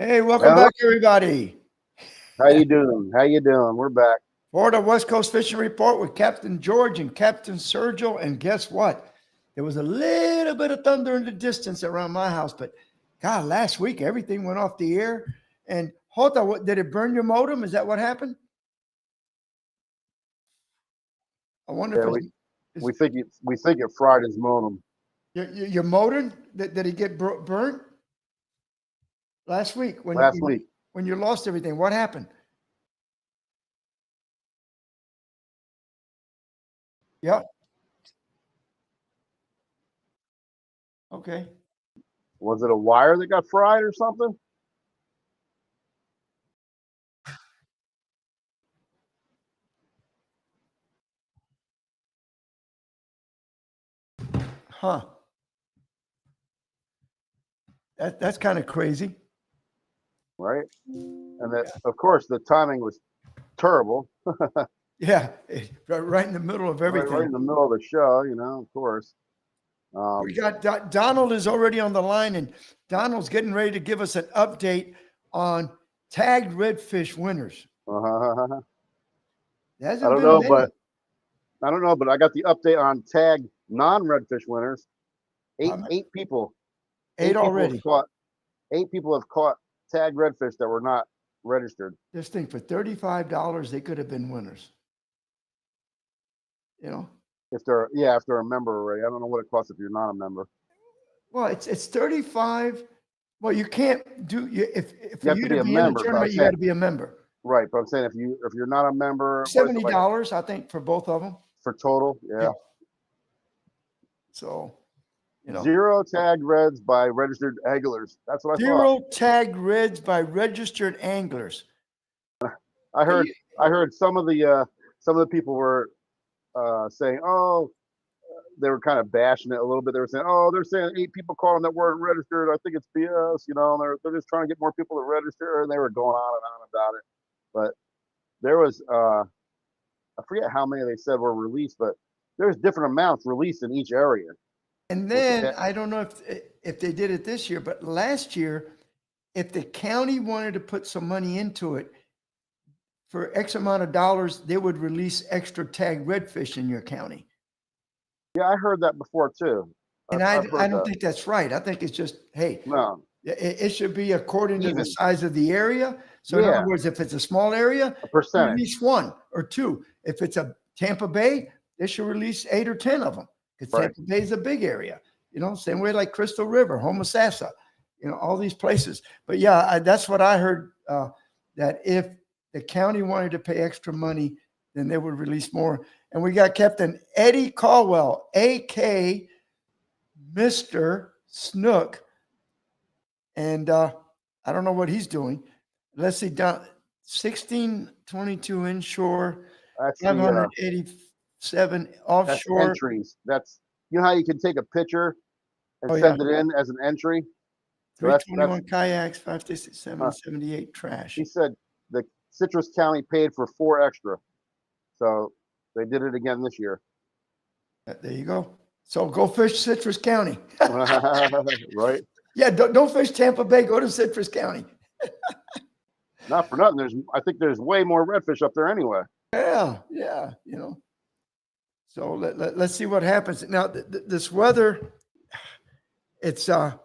Hey, welcome Well, back, everybody. how you doing? How you doing? We're back. Florida West Coast Fishing Report with Captain George and Captain Sergio. And guess what? There was a little bit of thunder in the distance around my house, but God, last week everything went off the air. And Jota, did it burn your modem? Is that what happened? I wonder Yeah, if we it's, we think it fried his modem. your modem. Did it get burnt last week Last week. when you lost everything? What happened? Yeah. Okay. Was it a wire that got fried or something? Huh. That's kind of crazy. Right? And that, of course, the timing was terrible. Yeah, right in the middle of Right everything. in the middle of the show. Of course. We got Donald is already on the line, and Donald's getting ready to give us an update on tagged redfish winners. I There hasn't don't been know, many. but I got the update on tag non-redfish winners. Eight Um, eight people. eight Have already. caught. 8 people have caught tagged redfish that were not registered. This thing for $35, they could have been winners. You know, If they're a member already. I don't know what it costs if you're not a member. well, it's 35. Well, you can't do if You for have you to to be a be in the member, but I'm tournament, you got saying to be a member. right. But I'm saying if you're not a member, what is it like $70, I think, for both of them. for total? Yeah. Yeah. So, Zero tagged reds by registered anglers. That's what I thought. zero tagged reds by registered anglers. I heard I heard some of the people were saying, oh, they were kind of bashing it a little bit. They were saying, oh, they're saying 8 people called them that weren't registered. I think it's BS. They're just trying to get more people to register, and they were going on and on about it. But there was I forget how many they said were released, but there's different amounts released in each area. And With the then I don't know if they did it this year, but last year, if the county wanted to put some money into it for X amount of dollars, they would release extra tagged redfish in your county. Yeah, I heard that before too. And I've I heard don't that. think that's right. I think it's just, hey, No, it should be according to the even. size of the area. So in other Yeah, words, if it's a small area, a percentage. release one or two. If it's a Tampa Bay, they should release 8 or 10 of them because Right. Tampa Bay is a big area. Same way like Crystal River, Homosassa, all these places. But yeah, that's what I heard. That if the county wanted to pay extra money, then they would release more. And we got Captain Eddie Caldwell, AK Mr. Snook, and I don't know what he's doing. Let's see, down 1622 inshore, That's the 587 that's offshore. entries. That's how you can take a picture and Oh yeah, send it in as an entry. So that's 321 kayaks, 567, uh, 78 trash. he said the Citrus County paid for 4 extra, so they did it again this year. There you go. So go fish Citrus County. Right? Yeah, don't fish Tampa Bay. Go to Citrus County. Not for nothing. I think there's way more redfish up there anyway. Yeah. So let's see what happens. Now, this weather, it's kind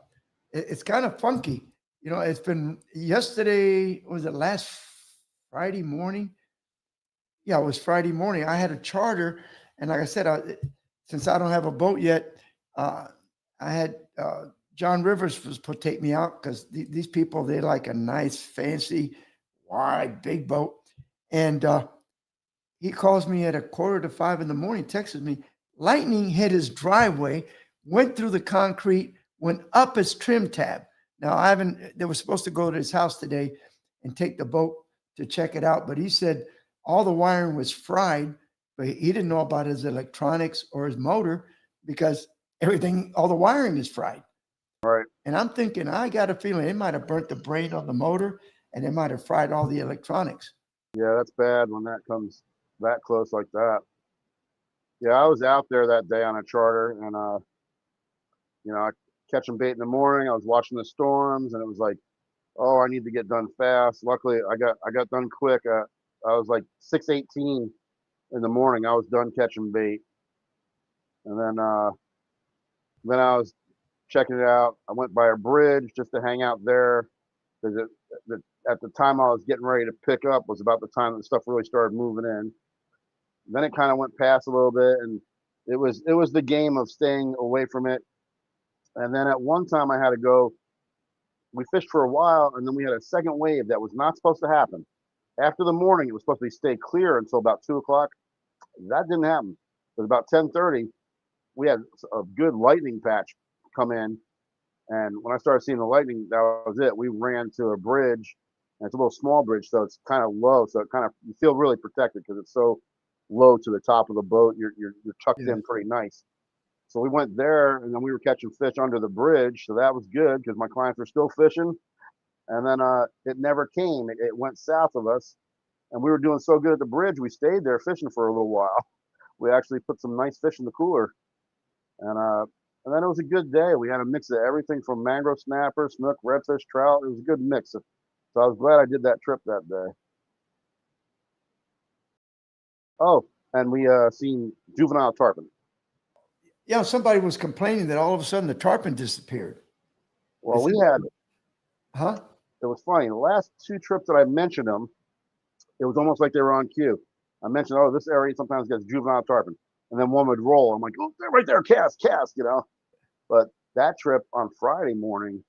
of funky. It's been yesterday. Was it last Friday morning? Yeah, it was Friday morning. I had a charter, and like I said, since I don't have a boat yet, I had John Rivers was put take me out because these people, they like a nice, fancy, wide, big boat, and he calls me at 4:45 in the morning, texts me, lightning hit his driveway, went through the concrete, went up his trim tab. Now I haven't. They were supposed to go to his house today and take the boat to check it out, but he said all the wiring was fried, but he didn't know about his electronics or his motor because everything, all the wiring is fried. Right. And I'm thinking, I got a feeling it might have burnt the brain on the motor and it might have fried all the electronics. Yeah, that's bad when that comes that close like that. Yeah, I was out there that day on a charter, and I catching bait in the morning. I was watching the storms, and it was like oh, I need to get done fast. Luckily, I got done quick. I was like 6:18 in the morning. I was done catching bait, and then I was checking it out. I went by a bridge just to hang out there because at the time I was getting ready to pick up was about the time that stuff really started moving in. Then it kind of went past a little bit, and it was the game of staying away from it. And then at one time I had to go. We fished for a while, and then we had a second wave that was not supposed to happen. After the morning, it was supposed to be stay clear until about 2 o'clock. That didn't happen. It was about 10:30. We had a good lightning patch come in, and when I started seeing the lightning, that was it. We ran to a bridge, and it's a little small bridge, so it's kind of low. So it kind of you feel really protected because it's so low to the top of the boat. You're tucked Yeah. in pretty nice. So we went there, and then we were catching fish under the bridge, so that was good because my clients were still fishing. And then it never came. It went south of us, and we were doing so good at the bridge, we stayed there fishing for a little while. We actually put some nice fish in the cooler, and then it was a good day. We had a mix of everything from mangrove snapper, snook, redfish, trout. It was a good mix. So I was glad I did that trip that day. Oh, and we seen juvenile tarpon. Yeah, somebody was complaining that all of a sudden the tarpon disappeared. Well, Is we it- had Huh? it was funny. The last two trips that I mentioned them, it was almost like they were on cue. I mentioned, oh, this area sometimes gets juvenile tarpon, and then one would roll. I'm like, oh, they're right there, cast, you know. But that trip on Friday morning,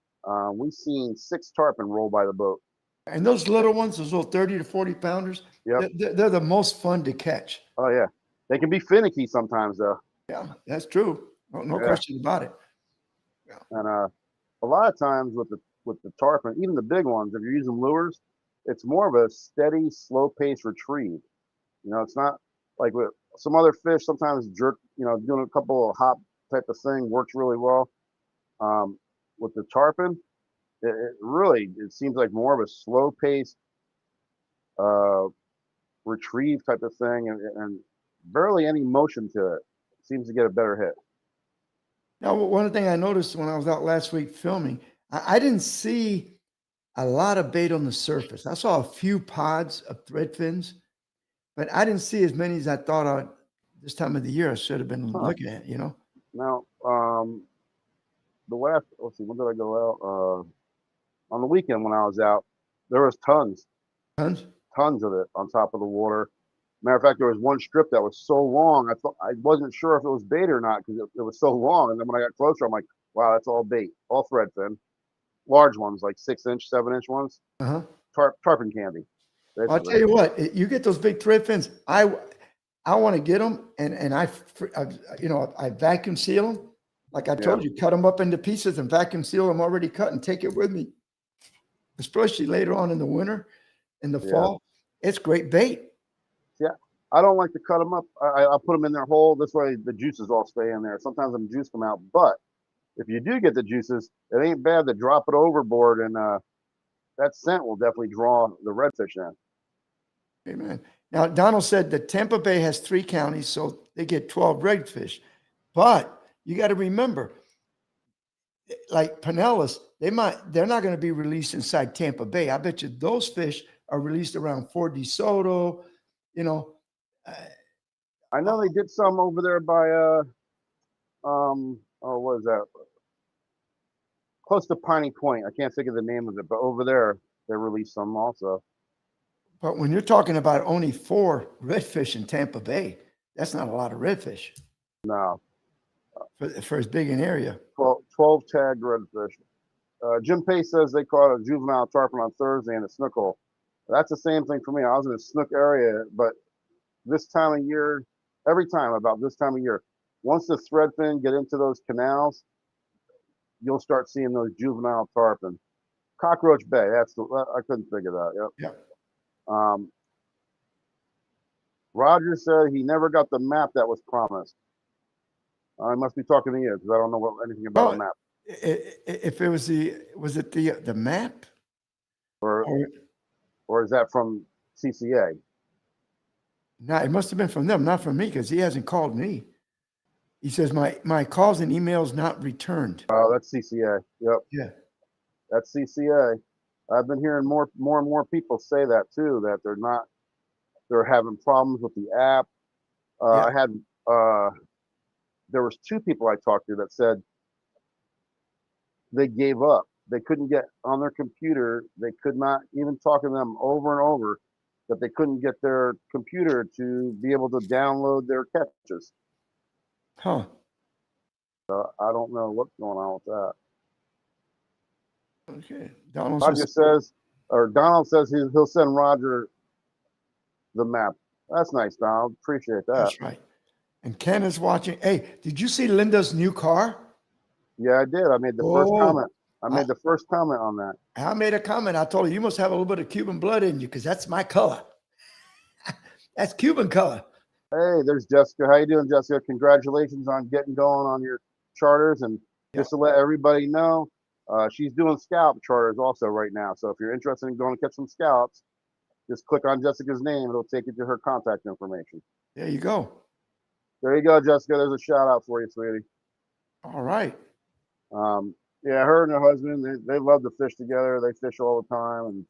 we seen 6 tarpon roll by the boat. And those little ones, those little 30 to 40 pounders, Yep. they're the most fun to catch. Oh yeah, they can be finicky sometimes though. Yeah, that's true. No Yeah. question about it. And a lot of times with the tarpon, even the big ones, if you're using lures, it's more of a steady, slow pace retrieve. You know, it's not like with some other fish. Sometimes jerk, you know, doing a couple of hop type of thing works really well. With the tarpon, it really it seems like more of a slow pace uh, retrieve type of thing, and barely any motion to it. Seems to get a better hit. Now, one thing I noticed when I was out last week filming, I didn't see a lot of bait on the surface. I saw a few pods of thread fins, but I didn't see as many as I thought I this time of the year I should have been Huh. looking at, you know? Now, the last let's see, when did I go out? On the weekend when I was out, there was Tons. tons of it on top of the water. Matter of fact, there was one strip that was so long, I wasn't sure if it was bait or not because it was so long. And then when I got closer, I'm like, wow, that's all bait, all thread fin, large ones like 6-inch, 7-inch ones, Uh-huh. tarpon candy. Well, I'll tell you what, you get those big thread fins. I want to get them, and I vacuum seal them. Like I told you, cut them up into pieces and vacuum seal them already cut and take it with me, especially later on in the winter, in the fall. It's great bait. Yeah, I don't like to cut them up. I put them in their hole. This way, the juices all stay in there. Sometimes them juice come out, but if you do get the juices, it ain't bad to drop it overboard, and that scent will definitely draw the redfish in. Amen. Now, Donald said that Tampa Bay has 3 counties, so they get 12 redfish. But you got to remember, like Pinellas, they're not going to be released inside Tampa Bay. I bet you those fish are released around Fort DeSoto, you know. I know they did some over there by what is that? Close to Piney Point. I can't think of the name of it, but over there they released some also. But when you're talking about only 4 redfish in Tampa Bay, that's not a lot of redfish. No. For as big an area. 12 tagged redfish. Jim Pace says they caught a juvenile tarpon on Thursday in a snook hole. That's the same thing for me. I was in a snook area, but this time of year, every time about this time of year, once the threadfin get into those canals, you'll start seeing those juvenile tarpon. Cockroach Bay, I couldn't figure that. Yep. Yeah. Roger said he never got the map that was promised. I must be talking to you because I don't know anything about the map. If it was the map, or is that from CCA? No, it must have been from them, not from me, because he hasn't called me. He says my calls and emails not returned. Oh, that's CCA. Yep. Yeah. That's CCA. I've been hearing more and more people say that too, that they're having problems with the app. Yeah. I had there was 2 people I talked to that said they gave up. They couldn't get on their computer. They could not even talk to them over and over that they couldn't get their computer to be able to download their catches. Huh. I don't know what's going on with that. Okay. Donald Roger says, or Donald says he'll send Roger the map. That's nice, Donald. Appreciate that. That's right. And Ken is watching. Hey, did you see Linda's new car? Yeah, I did. I made the first comment. I made the first comment on that. I made a comment. I told her, you must have a little bit of Cuban blood in you because that's my color. That's Cuban color. Hey, there's Jessica. How you doing, Jessica? Congratulations on getting going on your charters. And just to let everybody know, she's doing scallop charters also right now. So if you're interested in going to catch some scallops, just click on Jessica's name. It'll take you to her contact information. There you go. There you go, Jessica. There's a shout out for you, sweetie. All right. Yeah, her and her husband, they love to fish together. They fish all the time and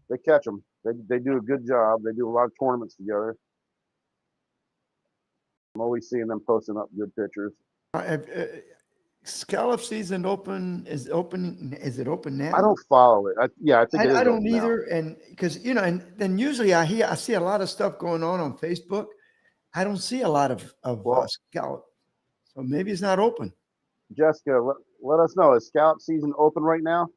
they catch them. They do a good job. They do a lot of tournaments together. I'm always seeing them posting up good pictures. Scallop season is it open now? I don't follow it. I think it is I don't open either. now. And because, and then usually I see a lot of stuff going on Facebook. I don't see a lot of scallop. So maybe it's not open. Jessica, let us know. Is scallop season open right now?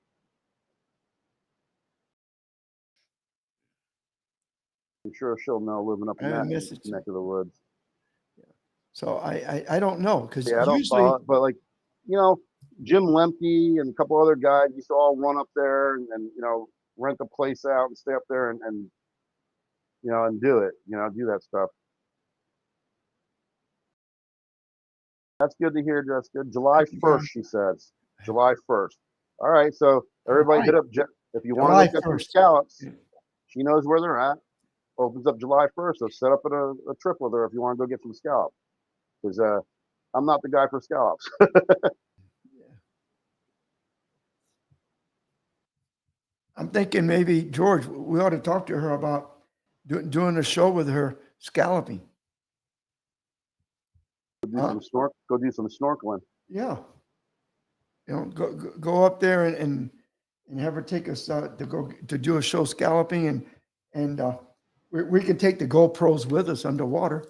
I'm sure she'll know living up in that neck of the woods. So I don't know because I don't follow it, but like, Jim Lemke and a couple other guys used to all run up there and rent the place out and stay up there and do it, do that stuff. That's good to hear, Jessica. July 1st, she says. July 1st. All right, so everybody hit up if you want to get some scallops. She knows where they're at. Opens up July 1st, so set up a trip with her if you want to go get some scallops. Because I'm not the guy for scallops. I'm thinking maybe, George, we ought to talk to her about doing a show with her scalloping. Go do some snorkeling. Yeah. Go up there and have her take us to do a show scalloping and we can take the GoPros with us underwater.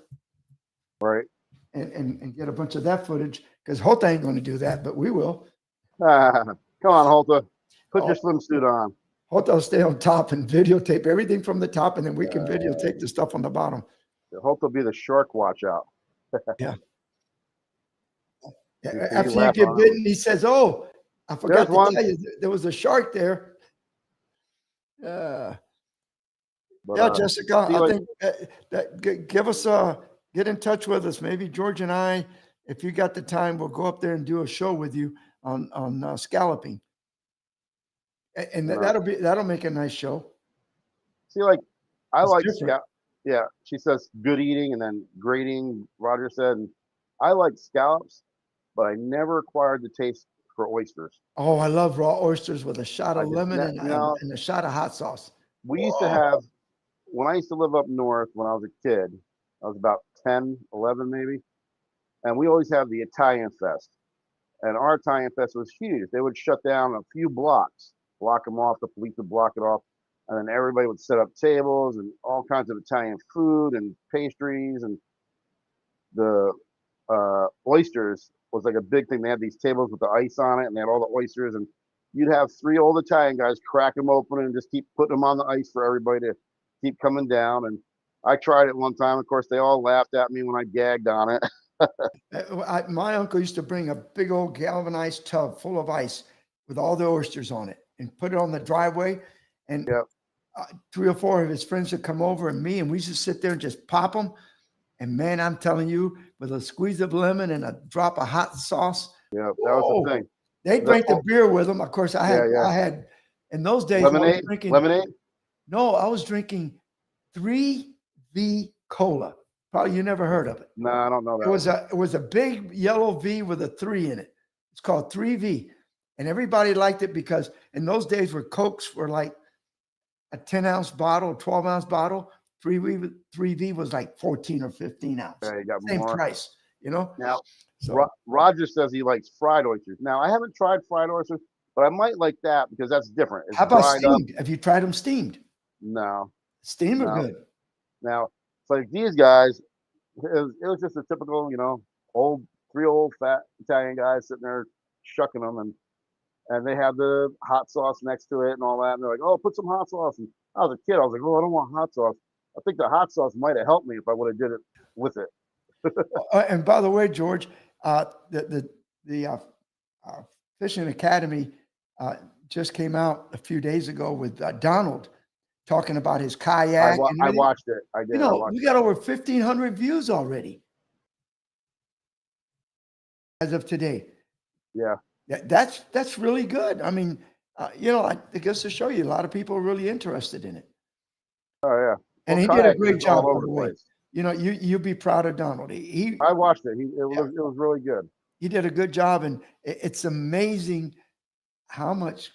Right. And get a bunch of that footage because Holta ain't going to do that, but we will. Come on, Holta. Put your swimsuit on. Holta will stay on top and videotape everything from the top, and then we can videotape the stuff on the bottom. Holta will be the shark watch out. Yeah. After you get bitten, he says, "Oh, I forgot to tell you, there was a shark there." Yeah, Jessica, I think that give us get in touch with us. Maybe George and I, if you got the time, we'll go up there and do a show with you on scalloping, and that'll make a nice show. See, I like scallop. Yeah, she says good eating and then great eating. Roger said, and I like scallops, but I never acquired the taste for oysters. Oh, I love raw oysters with a shot of lemon and a shot of hot sauce. We used to have, when I used to live up north when I was a kid, I was about 10, 11 maybe, and we always had the Italian Fest. And our Italian Fest was huge. They would shut down a few blocks, block them off, the police would block it off, and then everybody would set up tables and all kinds of Italian food and pastries, and the oysters was like a big thing. They had these tables with the ice on it, and they had all the oysters, and you'd have 3 old Italian guys crack them open and just keep putting them on the ice for everybody to keep coming down. And I tried it one time. Of course, they all laughed at me when I gagged on it. My uncle used to bring a big old galvanized tub full of ice with all the oysters on it and put it on the driveway. And 3 or 4 of his friends would come over and me, and we just sit there and just pop them. And man, I'm telling you, with a squeeze of lemon and a drop of hot sauce. Yeah, that was the thing. They drank the beer with them. Of course, I had in those days. Lemonade? Lemonade? No, I was drinking 3V Cola. Probably you never heard of it. No, I don't know that. It was a big yellow V with a 3 in it. It's called 3V. And everybody liked it because in those days where Cokes were like a 10-ounce bottle, 12-ounce bottle. 3V was like 14 or 15 ounce. Yeah, you got Same more. price, you know? Now, So Roger says he likes fried oysters. Now, I haven't tried fried oysters, but I might like that because that's different. It's how about dried up. steamed? Have you tried them steamed? No, Steamed are no. good. Now, it's like these guys, it was just a typical, three old fat Italian guys sitting there shucking them, and they had the hot sauce next to it and all that. And they're like, "Oh, put some hot sauce." And I was a kid. I was like, "Oh, I don't want hot sauce." I think the hot sauce might have helped me if I would have did it with it. And by the way, George, the Fishing Academy just came out a few days ago with Donald talking about his kayak. I watched it. I did. You know, we got over 1,500 views already as of today. Yeah. That's really good. I mean, I guess to show you, a lot of people are really interested in it. Oh yeah. And he did a great job, by the way. You'd be proud of Donald. I watched it. It was really good. He did a good job, and it's amazing how much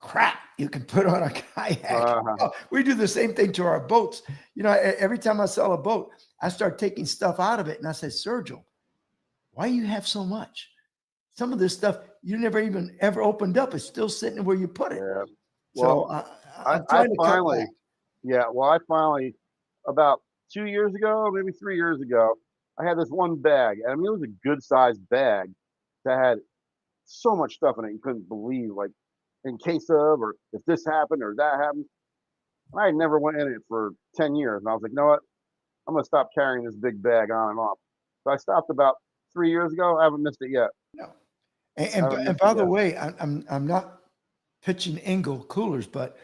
crap you can put on a kayak. We do the same thing to our boats. Every time I sell a boat, I start taking stuff out of it, and I say, Sergio, why do you have so much? Some of this stuff you never even ever opened up. It's still sitting where you put it. Yeah. Well, so I finally, about 2 years ago, maybe 3 years ago, I had this one bag. I mean, it was a good sized bag that had so much stuff in it you couldn't believe, like in case of, or if this happened or that happened. And I never went in it for 10 years. And I was like, you know what? I'm going to stop carrying this big bag on and off. So I stopped about 3 years ago. I haven't missed it yet. No. And by the way, I'm not pitching Engel coolers, but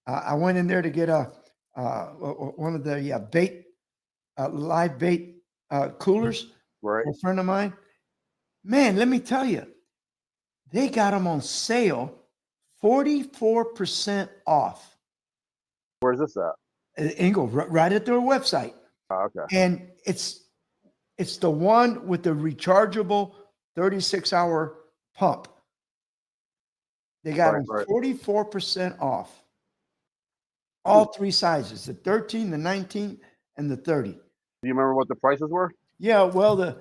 I went in there to get one of the bait, live bait coolers. Right. For a friend of mine. Man, let me tell you, they got them on sale, 44% off. Where's this at? Engel, right at their website. Oh, okay. And it's the one with the rechargeable 36-hour pump. They got them 44% off. All three sizes, the 13, the 19, and the 30. Do you remember what the prices were? Yeah, well,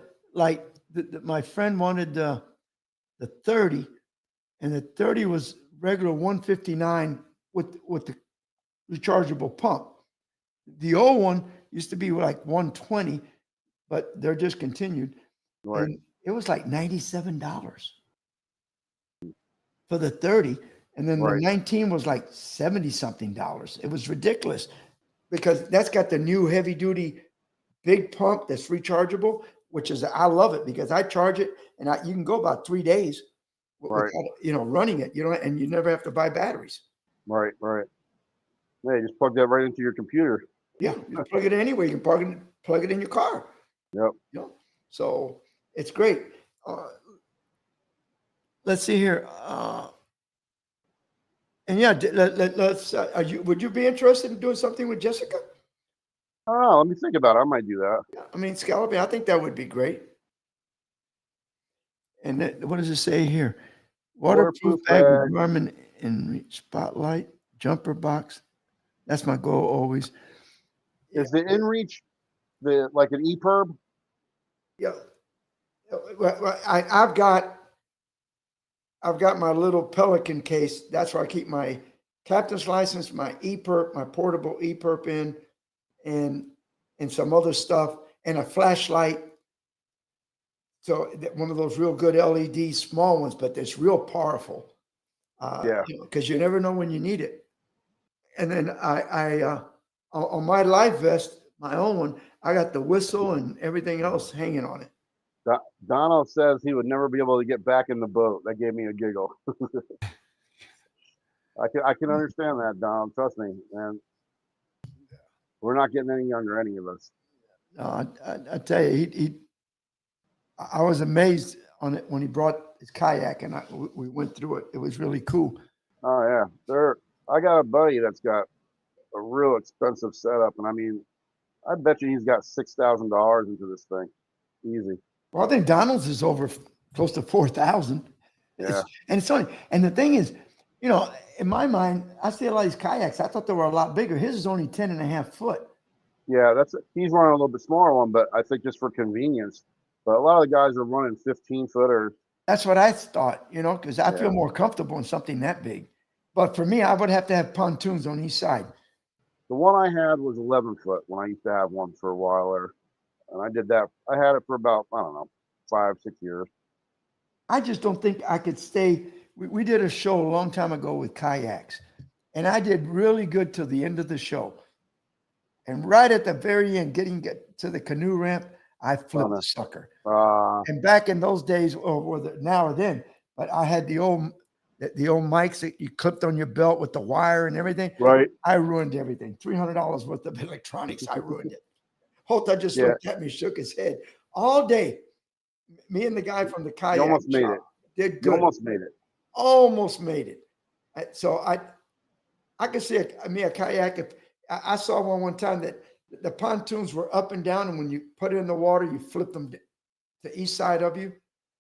my friend wanted the 30, and the 30 was regular 159 with the rechargeable pump. The old one used to be like 120, but they're discontinued. Right. And it was like $97 for the 30. And then the 19 was like 70 something dollars. It was ridiculous because that's got the new heavy duty big pump that's rechargeable, which is, I love it because I charge it and you can go about 3 days without, running it, and you never have to buy batteries. Right. Yeah, you just plug that right into your computer. Yeah, you plug it in anywhere. You can plug it in your car. Yep. So it's great. Let's see here. And yeah, let's. Would you be interested in doing something with Jessica? Oh, let me think about it. I might do that. Yeah, I mean, scalloping. I think that would be great. And what does it say here? Waterproof bag with Garmin InReach Spotlight jumper box. That's my goal always. Is the InReach like an EPIRB? Yeah. Well, I've got my little Pelican case. That's where I keep my captain's license, my EPIRB, my portable EPIRB in, and some other stuff, and a flashlight. So one of those real good LED small ones, but it's real powerful. Because you never know when you need it. And then I on my life vest, my own one, I got the whistle and everything else hanging on it. Donald says he would never be able to get back in the boat. That gave me a giggle. I can understand that, Donald. Trust me, man. We're not getting any younger, any of us. No, I tell you, I was amazed on it when he brought his kayak and we went through it. It was really cool. Oh yeah, I got a buddy that's got a real expensive setup, and I mean, I bet you he's got $6,000 into this thing, easy. Well, I think Donald's is over close to 4,000. Yeah, and it's funny. And the thing is, You know, in my mind, I see a lot of these kayaks. I thought they were a lot bigger. His is only 10.5 foot. Yeah, he's running a little bit smaller one, but I think just for convenience. But a lot of the guys are running 15-footers. That's what I thought, you know, because I Yeah. feel more comfortable in something that big. But for me, I would have to have pontoons on each side. The one I had was 11 foot when I used to have one for a while there, and I did that. I had it for about, I don't know, 5-6 years. I just don't think I could stay. We did a show a long time ago with kayaks, and I did really good till the end of the show. And right at the very end, getting to the canoe ramp, I flipped the sucker. And back in those days, or now or then, but I had the old mics that you clipped on your belt with the wire and everything. Right. I ruined everything. $300 worth of electronics. I ruined it. Holta just looked at me, shook his head all day. Me and the guy from the kayak You almost made it. Did good. You almost made it. Almost made it. So I could see a kayak. If I saw one time that the pontoons were up and down, and when you put it in the water, you flip them to each side of you.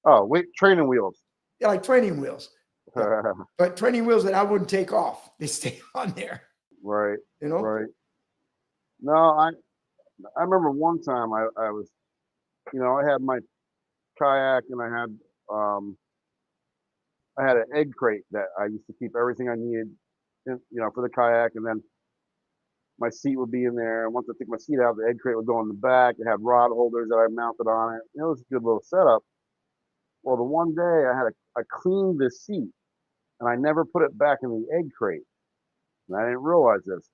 Oh, wait, training wheels. Yeah, like training wheels. But training wheels that I wouldn't take off. They stay on there. Right. You know? Right. No, I remember one time I was, I had my kayak and I had an egg crate that I used to keep everything I needed, for the kayak, and then my seat would be in there. And once I took my seat out, the egg crate would go in the back. It had rod holders that I mounted on it. It was a good little setup. Well, the one day I cleaned the seat and I never put it back in the egg crate. And I didn't realize this.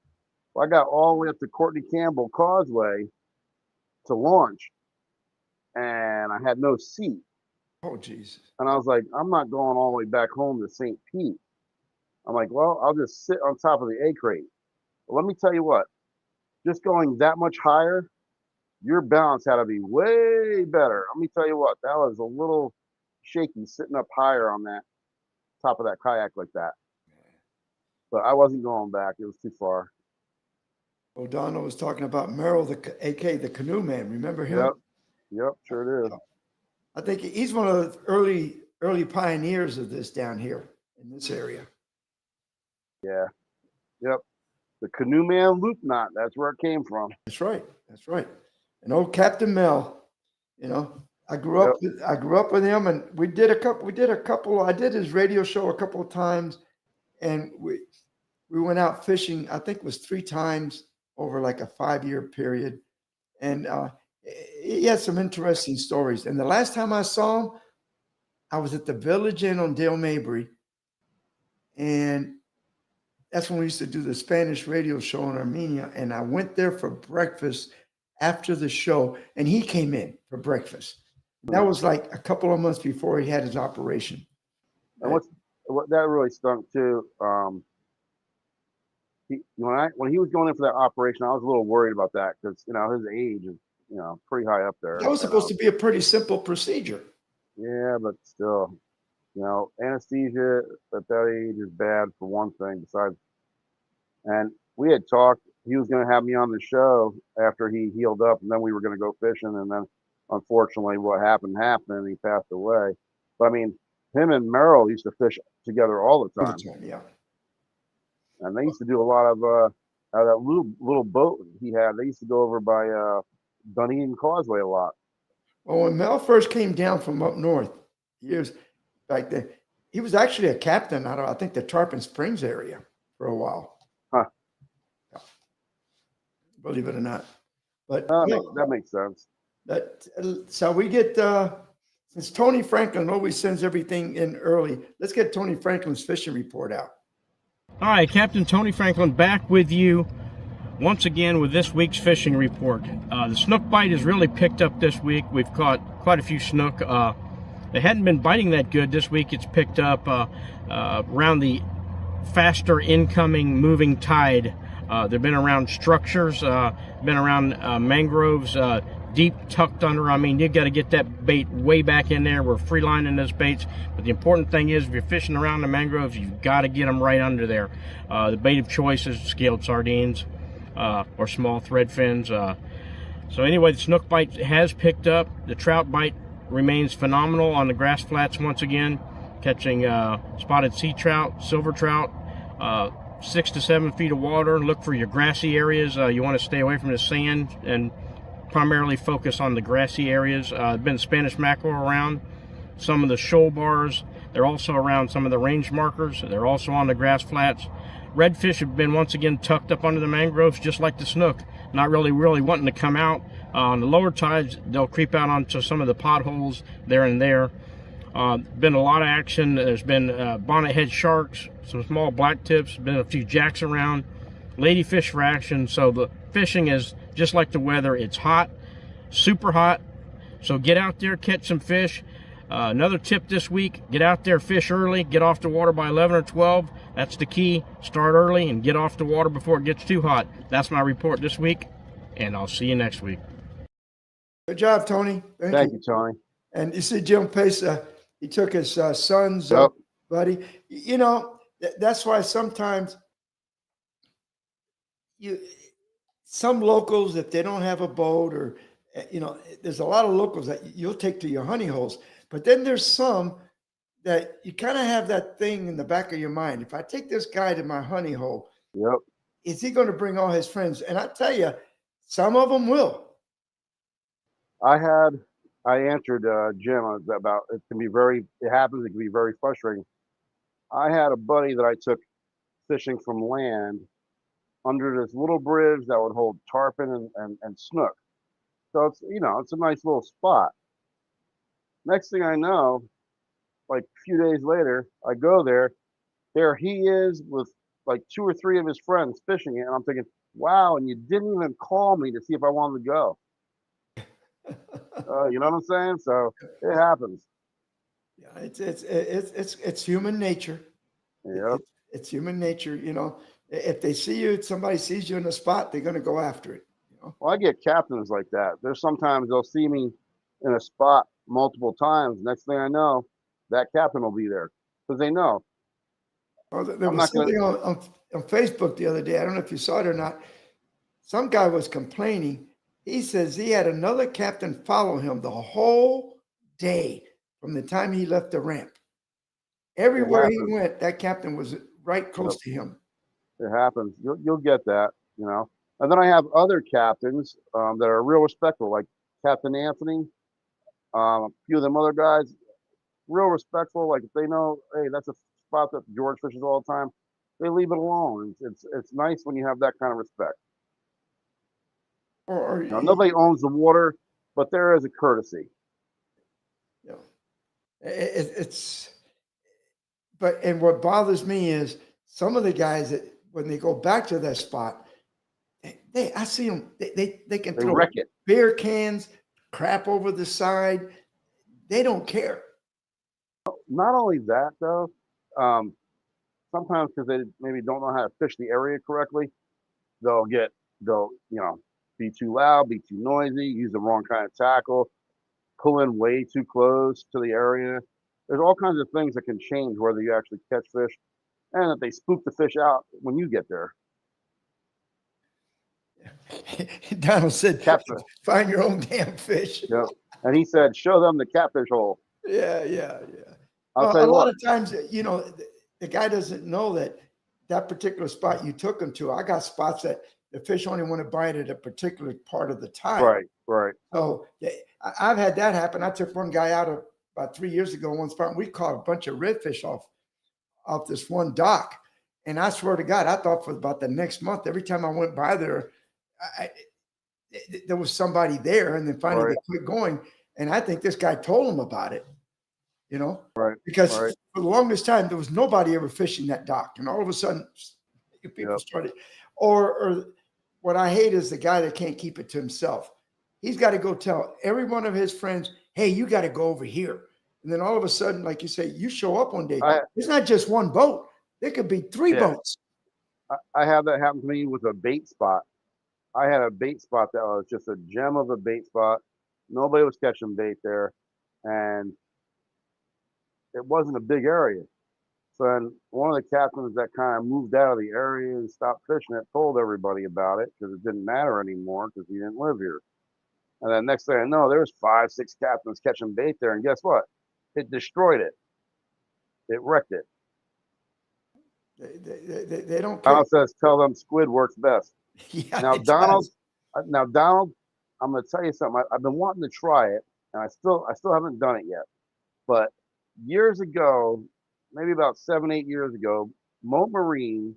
Well, I got all the way up to Courtney Campbell Causeway to launch, and I had no seat. Oh, Jesus. And I was like, I'm not going all the way back home to St. Pete. I'm like, well, I'll just sit on top of the egg crate. Well, let me tell you what, just going that much higher, your balance had to be way better. Let me tell you what, that was a little shaky sitting up higher on that top of that kayak like that. But I wasn't going back. It was too far. O'Donnell was talking about Merrill, a.k.a. the canoe man. Remember him? Yep, sure did. I think he's one of the early pioneers of this down here in this area. Yeah. Yep. The canoe man loop knot. That's where it came from. That's right. That's right. And old Captain Mel, I grew up with him, and we did a couple. I did his radio show a couple of times, and we went out fishing. I think it was 3 times over like a 5-year period, and he had some interesting stories. And the last time I saw him, I was at the Village Inn on Dale Mabry, and that's when we used to do the Spanish radio show in Armenia. And I went there for breakfast after the show, and he came in for breakfast. That was like a couple of months before he had his operation. And what that really stunk too. When he was going in for that operation, I was a little worried about that because his age is pretty high up there. That was supposed to be a pretty simple procedure. Yeah, but still, anesthesia at that age is bad for one thing. Besides, and we had talked. He was going to have me on the show after he healed up, and then we were going to go fishing. And then, unfortunately, what happened. He passed away. But I mean, him and Merrill used to fish together all the time. Yeah. And they used to do a lot of that little boat he had. They used to go over by Dunedin Causeway a lot. Well, when Mel first came down from up north years back then, he was actually a captain out of, I think, the Tarpon Springs area for a while. Huh. Yeah. Believe it or not. But that makes sense. So we get, since Tony Franklin always sends everything in early, let's get Tony Franklin's fishing report out. All right, Captain Tony Franklin back with you once again with this week's fishing report. The snook bite has really picked up this week. We've caught quite a few snook. They hadn't been biting that good this week. It's picked up around the faster incoming moving tide. They've been around structures, been around mangroves, deep tucked under. I mean, you got to get that bait way back in there. We're free lining those baits, but the important thing is if you're fishing around the mangroves, you've got to get them right under there. The bait of choice is scaled sardines or small thread fins. So anyway, the snook bite has picked up. The trout bite remains phenomenal on the grass flats once again. catching spotted sea trout, silver trout, 6 to 7 feet of water. Look for your grassy areas. You want to stay away from the sand and primarily focus on the grassy areas. Been Spanish mackerel around some of the shoal bars. They're also around some of the range markers. They're also on the grass flats. Redfish have been once again tucked up under the mangroves, just like the snook, not really wanting to come out. On the lower tides, they'll creep out onto some of the potholes there and there. Been a lot of action. There's been bonnethead sharks, some small black tips, been a few jacks around, ladyfish for action. So the fishing is just like the weather. It's hot, super hot. So get out there, catch some fish. Another tip this week, get out there, fish early, get off the water by 11 or 12. That's the key. Start early and get off the water before it gets too hot. That's my report this week, and I'll see you next week. Good job, Tony. Thank you, Tony. And you see Jim Pace, he took his son's Yep. buddy. You know, that's why sometimes some locals, if they don't have a boat or, you know, there's a lot of locals that you'll take to your honey holes. But then there's some that you kind of have that thing in the back of your mind. If I take this guy to my honey hole, Yep. is he going to bring all his friends? And I tell you, some of them will. I answered Jim about it can be it happens, it can be very frustrating. I had a buddy that I took fishing from land under this little bridge that would hold tarpon and snook. So it's, you know, it's a nice little spot. Next thing I know, like a few days later, I go there he is with like 2 or 3 of his friends fishing it, and I'm thinking, wow, and you didn't even call me to see if I wanted to go. You know what I'm saying? So it happens. Yeah, it's human nature. Yep. It's human nature. You know, if they see you, somebody sees you in a spot, they're going to go after it. You know? Well, I get captains like that. There's sometimes they'll see me in a spot multiple times. Next thing I know, that captain will be there because they know. Well, there was something on Facebook the other day. I don't know if you saw it or not. Some guy was complaining. He says he had another captain follow him the whole day from the time he left the ramp. Everywhere he went, that captain was right close to him. It happens. You'll get that, you know. And then I have other captains that are real respectful, like Captain Anthony, a few of them other guys, real respectful. Like if they know, hey, that's a spot that George fishes all the time, they leave it alone. It's nice when you have that kind of respect. Or you know, nobody owns the water, but there is a courtesy. You know, and what bothers me is some of the guys that when they go back to that spot, I see them. They can throw wreck it. Beer cans, crap over the side. They don't care. Not only that though, sometimes because they maybe don't know how to fish the area correctly, they'll be too loud, be too noisy, use the wrong kind of tackle, pull in way too close to the area. There's all kinds of things that can change whether you actually catch fish and that they spook the fish out when you get there. Donald said, Catfish. Find your own damn fish. Yep. And he said, show them the catfish hole. Yeah. I'll tell a you lot what. of times, you know, the guy doesn't know that particular spot you took him to. I got spots that the fish only want to bite at a particular part of the time. Right. So I've had that happen. I took one guy out about 3 years ago. One spot we caught a bunch of redfish off this one dock, and I swear to God, I thought for about the next month, every time I went by there, there was somebody there, and then finally they quit going. And I think this guy told them about it. You know, because for the longest time there was nobody ever fishing that dock, and all of a sudden people started. Or what I hate is the guy that can't keep it to himself. He's got to go tell every one of his friends, "Hey, you got to go over here." And then all of a sudden, like you say, you show up one day. It's not just one boat; there could be 3 boats. I have that happen to me with a bait spot. I had a bait spot that was just a gem of a bait spot. Nobody was catching bait there, and it wasn't a big area. So then one of the captains that kind of moved out of the area and stopped fishing it told everybody about it because it didn't matter anymore because he didn't live here. And then next thing I know, there was 5, 6 captains catching bait there, and guess what? It destroyed it. it wrecked it. They don't care. Donald says, "Tell them squid works best." Yeah, Now, it Donald, does. I'm going to tell you something. I've been wanting to try it, and I still haven't done it yet. But years ago, maybe about 7, 8 years ago, Mote Marine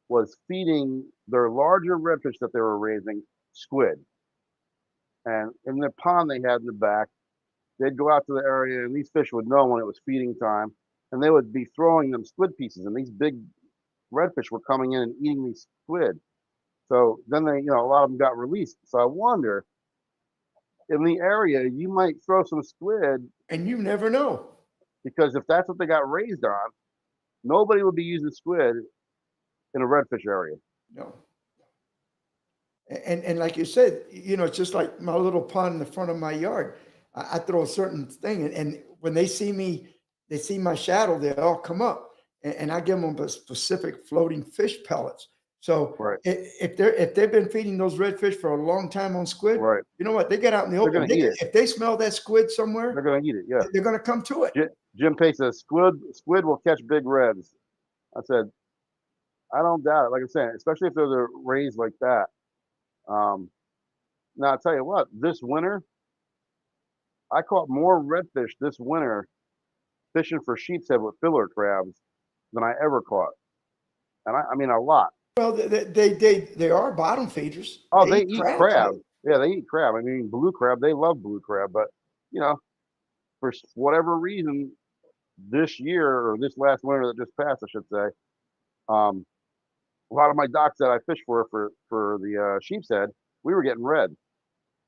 was feeding their larger redfish that they were raising squid. And in the pond they had in the back, they'd go out to the area, and these fish would know when it was feeding time, and they would be throwing them squid pieces, and these big redfish were coming in and eating these squid. So then they, a lot of them got released. So I wonder, in the area, you might throw some squid, And you never know. because if that's what they got raised on, nobody would be using squid in a redfish area. No. And like you said, it's just like my little pond in the front of my yard. I throw a certain thing, and when they see me, they see my shadow, they all come up, and I give them a specific floating fish pellets. So Right. if they've been feeding those redfish for a long time on squid, Right. you know what? They get out in the They're open. gonna eat it. If they smell that squid They're somewhere, going to eat it. Yeah. they're going to come to it. Jim Pace says squid will catch big reds. I said, I don't doubt it. Like I'm saying, especially if they're raised like that. Now I'll tell you what, this winter, I caught more redfish this winter fishing for sheep's head with filler crabs than I ever caught. And I mean, a lot. Well, they are bottom feeders. Oh, they eat crab. right? Yeah, they eat crab. I mean, blue crab, they love blue crab. But, for whatever reason, this year, or this last winter that just passed, I should say, a lot of my docks that I fished for the sheep's head, we were getting red.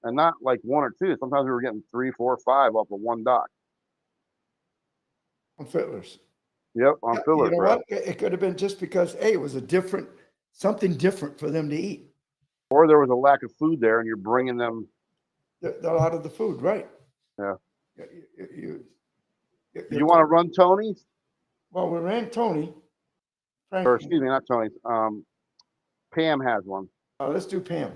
And not like one or two. Sometimes we were getting 3, 4, 5 off of one dock. On fiddlers. Yep, on filler You know crab. what? It could have been just because, hey, it was something different for them to eat. Or there was a lack of food there, and you're bringing them. A lot of the food, right? Yeah. You You want to run Tony's? Well, we ran Tony. Or Franklin. excuse me, not Tony's. Pam has one. Let's do Pam.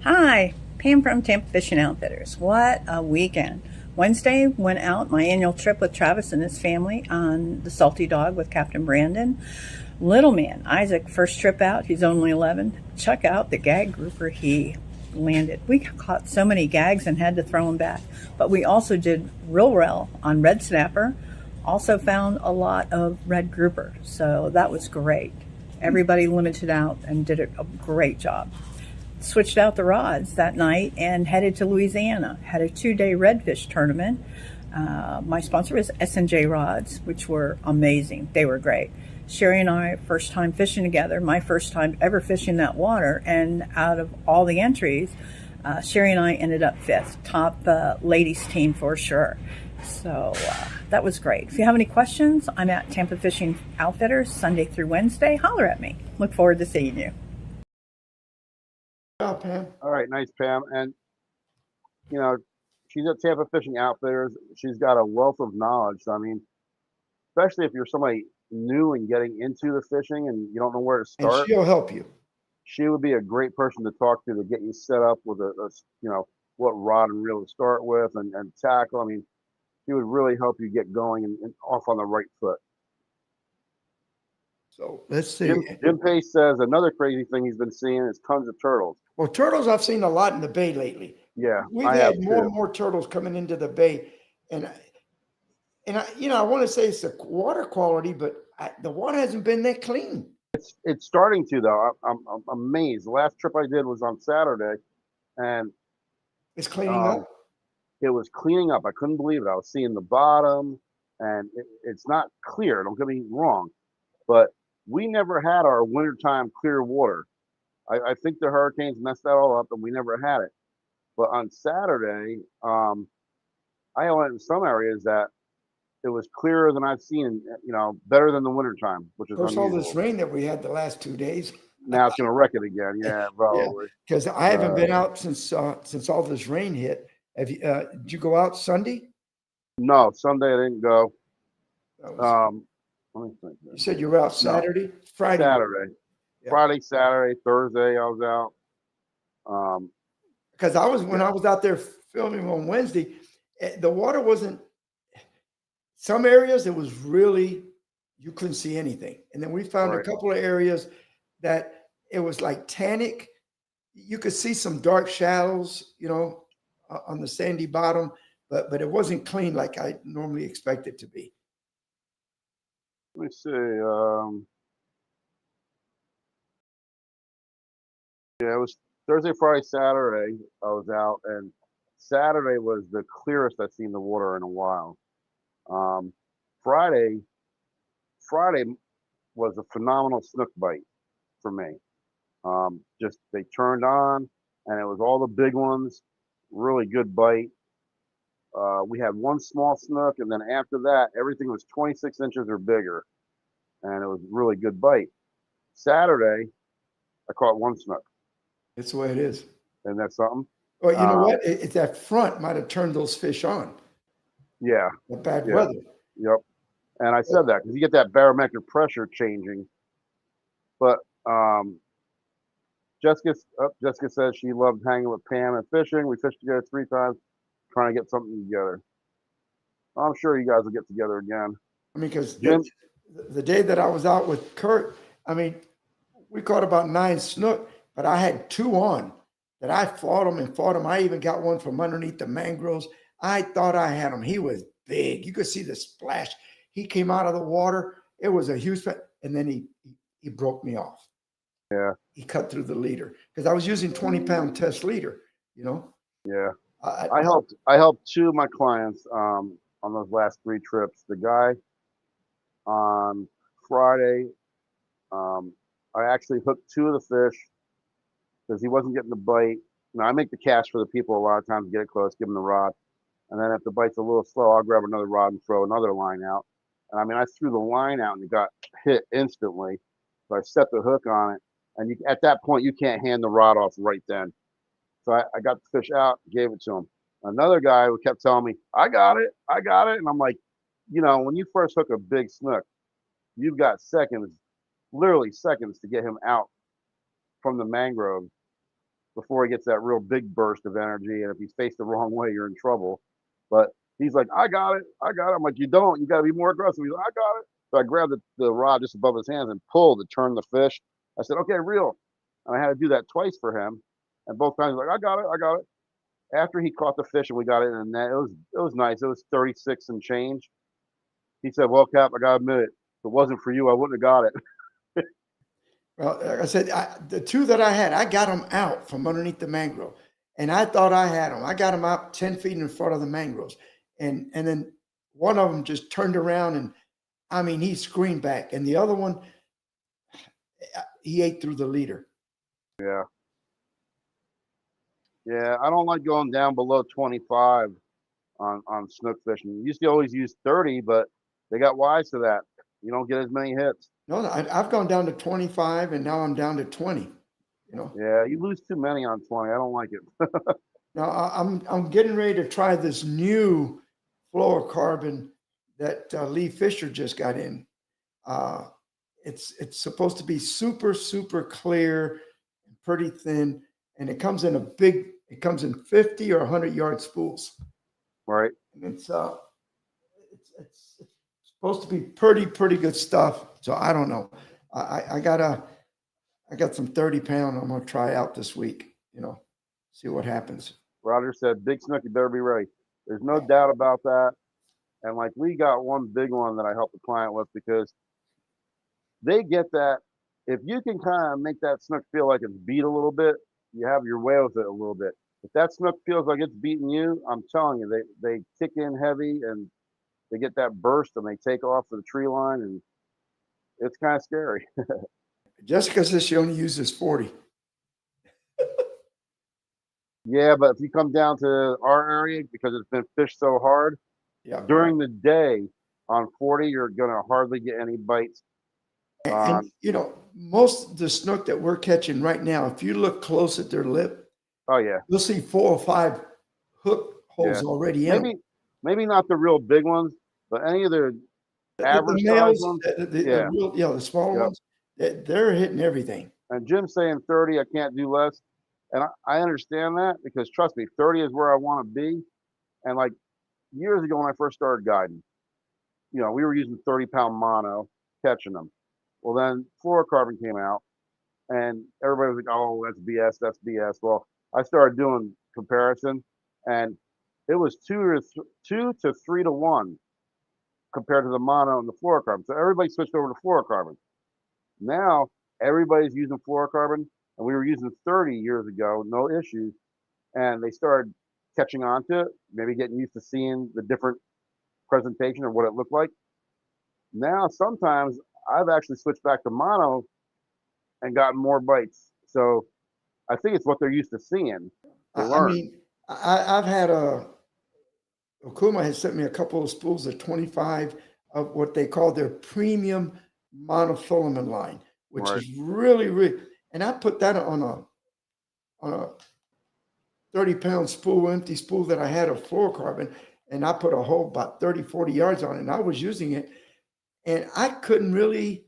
Hi, Pam from Tampa Fishing Outfitters. What a weekend. Wednesday, went out my annual trip with Travis and his family on the Salty Dog with Captain Brandon. Little man, Isaac, first trip out, he's only 11. Check out the gag grouper he landed. We caught so many gags and had to throw them back. But we also did real well on red snapper. Also found a lot of red grouper. So that was great. Everybody limited out and did a great job. Switched out the rods that night and headed to Louisiana. Had a 2-day redfish tournament. My sponsor was S&J Rods, which were amazing. They were great. Sherry and I, first time fishing together, my first time ever fishing that water, and out of all the entries, Sherry and I ended up 5th, top ladies team for sure. So that was great. If you have any questions, I'm at Tampa Fishing Outfitters Sunday through Wednesday. Holler at me. Look forward to seeing you. Yeah, Pam. All right, nice, Pam. And she's at Tampa Fishing Outfitters. She's got a wealth of knowledge. So, I mean, especially if you're somebody new and getting into the fishing and you don't know where to And start, she'll help you. she would be a great person to talk to get you set up with what rod and reel to start with and tackle. I mean, she would really help you get going and off on the right foot. So let's see. Jim Pace says another crazy thing he's been seeing is tons of turtles. Well, turtles I've seen a lot in the bay lately. Yeah, We've I had have more too. and more turtles coming into the bay, and I want to say it's the water quality, but the water hasn't been that clean. It's starting to though. I'm amazed. The last trip I did was on Saturday, and It's cleaning up. it was cleaning up. I couldn't believe it. I was seeing the bottom, and it's not clear. Don't get me wrong, but we never had our wintertime clear water. I think the hurricanes messed that all up, and we never had it. But on Saturday, I went in some areas that it was clearer than I've seen, better than the wintertime, which is Of course, all unusual. this rain that we had the last 2 days. Now it's going to wreck it again. Yeah, probably. Because I haven't been out since all this rain hit. Have you? Did you go out Sunday? No, Sunday I didn't go. That was- Let me think. you said you were out Saturday, Friday. Saturday. Yeah. Friday, Saturday, Thursday, I was out. Because when I was out there filming on Wednesday, The water wasn't, some areas it was really, you couldn't see anything. And then we found a Right. couple of areas that it was like tannic. You could see some dark shadows, on the sandy bottom, but it wasn't clean like I normally expect it to be. Let me see. Yeah, it was Thursday, Friday, Saturday. I was out, and Saturday was the clearest I've seen the water in a while. Um, Friday, Friday was a phenomenal snook bite for me. Just they turned on, and it was all the big ones. Really good bite. We had one small snook, and then after that, everything was 26 inches or bigger, and it was really good bite. Saturday, I caught one snook, That's the way it is. and that's something. Well, you know Um, what? It's that front might have turned those fish on, yeah, the bad yeah, weather. yep. And I said that because you get that barometric pressure changing. But Jessica says she loved hanging with Pam and fishing. We fished together 3 times, trying to get something together. I'm sure you guys will get together again. I mean, because Jim, the day that I was out with Kurt, I mean, we caught about 9 snook, but I had 2 on that I fought them and fought them. I even got one from underneath the mangroves. I thought I had him. He was big. You could see the splash. He came out of the water. It was a huge, and then he broke me off. yeah, He cut through the leader because I was using 20-pound test leader. yeah. I, I helped 2 of my clients on those last 3 trips. The guy on Friday, I actually hooked 2 of the fish because he wasn't getting the bite. I make the cast for the people a lot of times, get it close, give them the rod. And then if the bite's a little slow, I'll grab another rod and throw another line out. And I mean, I threw the line out and it got hit instantly. So I set the hook on it. And at that point, you can't hand the rod off right then. So I got the fish out, gave it to him. Another guy who kept telling me, I got it, I got it. And I'm like, when you first hook a big snook, you've got seconds, literally seconds to get him out from the mangrove before he gets that real big burst of energy. And if he's faced the wrong way, you're in trouble. But he's like, I got it. I got it. I'm like, you don't. You got to be more aggressive. He's like, I got it. So I grabbed the rod just above his hands and pulled to turn the fish. I said, okay, reel. And I had to do that twice for him. And both times, he's like, I got it. I got it. After he caught the fish and we got it in the net, it was nice. It was 36 and change. He said, well, Cap, I got to admit it. If it wasn't for you, I wouldn't have got it. well, like I said, the 2 that I had, I got them out from underneath the mangrove, and I thought I had them. I got them out 10 feet in front of the mangroves, and then one of them just turned around, and I mean, he screamed back, and the other one, he ate through the leader. Yeah. Yeah, I don't like going down below 25 on snook fishing. You used to always use 30, but they got wise to that. You don't get as many hits. No, I've gone down to 25, and now I'm down to 20. Yeah, you lose too many on 20. I don't like it. Now I'm getting ready to try this new fluorocarbon that Lee Fisher just got in. It's supposed to be super clear, pretty thin, and it comes in it comes in 50 or 100-yard spools. Right. And it's supposed to be pretty good stuff. So I don't know. I got some 30-pound I'm gonna try out this week, see what happens. Roger said, big snook, you better be ready. There's no doubt about that. And like we got one big one that I helped the client with because they get that. If you can kind of make that snook feel like it's beat a little bit, you have your way with it a little bit. If that snook feels like it's beating you, I'm telling you, they kick in heavy and they get that burst and they take off to the tree line, and it's kind of scary. Jessica says she only uses 40. Yeah, but if you come down to our area because it's been fished so hard, Yeah. during the day on 40, you're gonna hardly get any bites. And most of the snook that we're catching right now, if you look close at their lip, Oh yeah, you'll see 4 or 5 hook holes already in them. maybe not the real big ones, but any of the average The size males, ones. the real, the smaller Yep. ones, they're hitting everything. And Jim's saying 30, I can't do less. And I understand that because trust me, 30 is where I want to be. And like years ago when I first started guiding, we were using 30-pound mono, catching them. Well, then fluorocarbon came out, and everybody was like, "Oh, that's BS. That's BS." Well, I started doing comparison, and it was 2 to 3 to 1 compared to the mono and the fluorocarbon. So everybody switched over to fluorocarbon. Now everybody's using fluorocarbon, and we were using 30 years ago, no issues, and they started catching on to it, maybe getting used to seeing the different presentation or what it looked like. Now sometimes I've actually switched back to mono and gotten more bites. So I think it's what they're used to seeing. They I learn. mean, I've had Okuma has sent me a couple of spools of 25 of what they call their premium monofilament line, which Right. is really, really, and I put that on a 30-pound spool, empty spool that I had of fluorocarbon, and I put a whole about 30, 40 yards on it, and I was using it, and I couldn't really,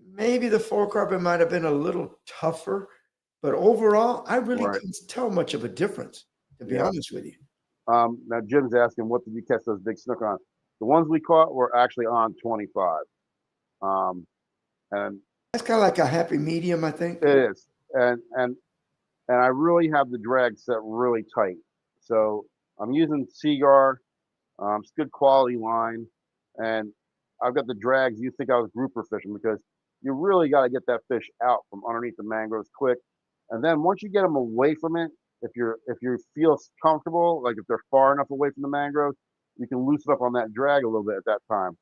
maybe the fluorocarbon might have been a little tougher, but overall, I really Right. couldn't tell much of a difference, to be Yeah. honest with you. Now Jim's asking, what did you catch those big snook on? The ones we caught were actually on 25. And That's kind of like a happy medium, I think. it is. And I really have the drag set really tight. So I'm using Seagar. It's good quality line. And I've got the drags. You think I was grouper fishing because you really got to get that fish out from underneath the mangroves quick. And then once you get them away from it, if you feel comfortable, like if they're far enough away from the mangroves, you can loosen up on that drag a little bit at that time.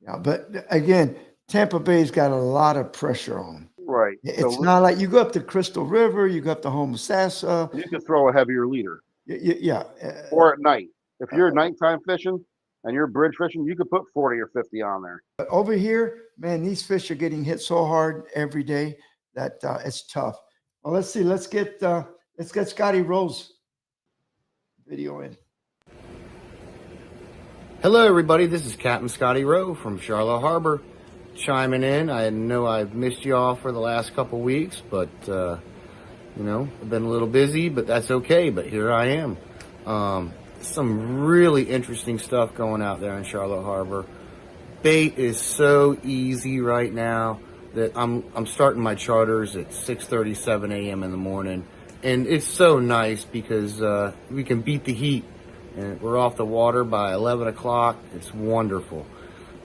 Yeah, but again, Tampa Bay's got a lot of pressure on them. Right. It's not like you go up to Crystal River, you go up to Homosassa. You can throw a heavier leader. Yeah. Or at night. If you're nighttime fishing and you're bridge fishing, you could put 40 or 50 on there. But over here, man, these fish are getting hit so hard every day that it's tough. Well, let's see. Let's get Scotty Rose video in. Hello, everybody. This is Captain Scotty Rowe from Charlotte Harbor, chiming in. I know I've missed you all for the last couple weeks, but I've been a little busy, but that's okay. But here I am. Some really interesting stuff going out there in Charlotte Harbor. Bait is so easy right now that I'm starting my charters at 6:37 a.m. in the morning, and it's so nice because we can beat the heat. And we're off the water by 11 o'clock. It's wonderful.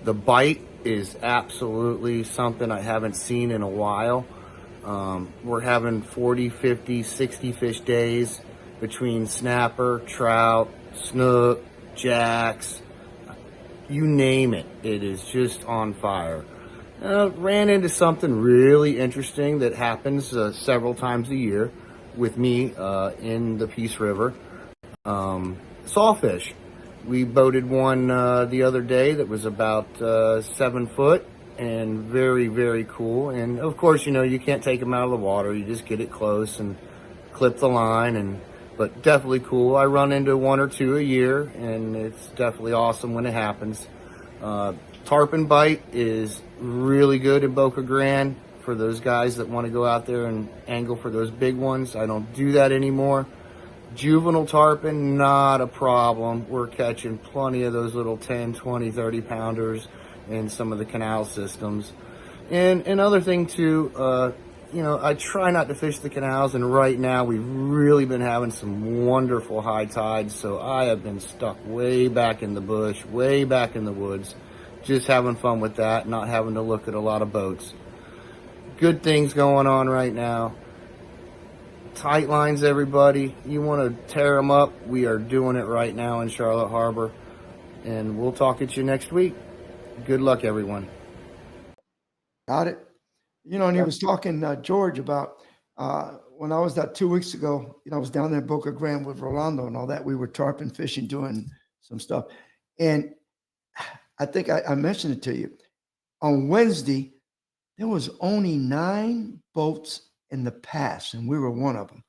The bite is absolutely something I haven't seen in a while. We're having 40, 50, 60 fish days between snapper, trout, snook, jacks, you name it. It is just on fire. Ran into something really interesting that happens several times a year with me in the Peace River. Sawfish. We boated one the other day that was about 7 foot and very, very cool. And of course, you can't take them out of the water. You just get it close and clip the line. But definitely cool. I run into one or two a year, and it's definitely awesome when it happens. Tarpon bite is really good in Boca Grande for those guys that want to go out there and angle for those big ones. I don't do that anymore. Juvenile tarpon, not a problem. We're catching plenty of those little 10, 20, 30 pounders in some of the canal systems. And another thing too, I try not to fish the canals, and right now we've really been having some wonderful high tides, so I have been stuck way back in the bush, way back in the woods, just having fun with that, not having to look at a lot of boats. Good things going on right now. Tight lines, everybody. You want to tear them up, we are doing it right now in Charlotte Harbor, and we'll talk at you next week. Good luck, everyone. Got it. And he was talking, George, about when I was that 2 weeks ago, I was down there in Boca Grande with Rolando and all that. We were tarpon fishing, doing some stuff. And I think I mentioned it to you. On Wednesday, there was only 9 boats in the pass, and we were one of them.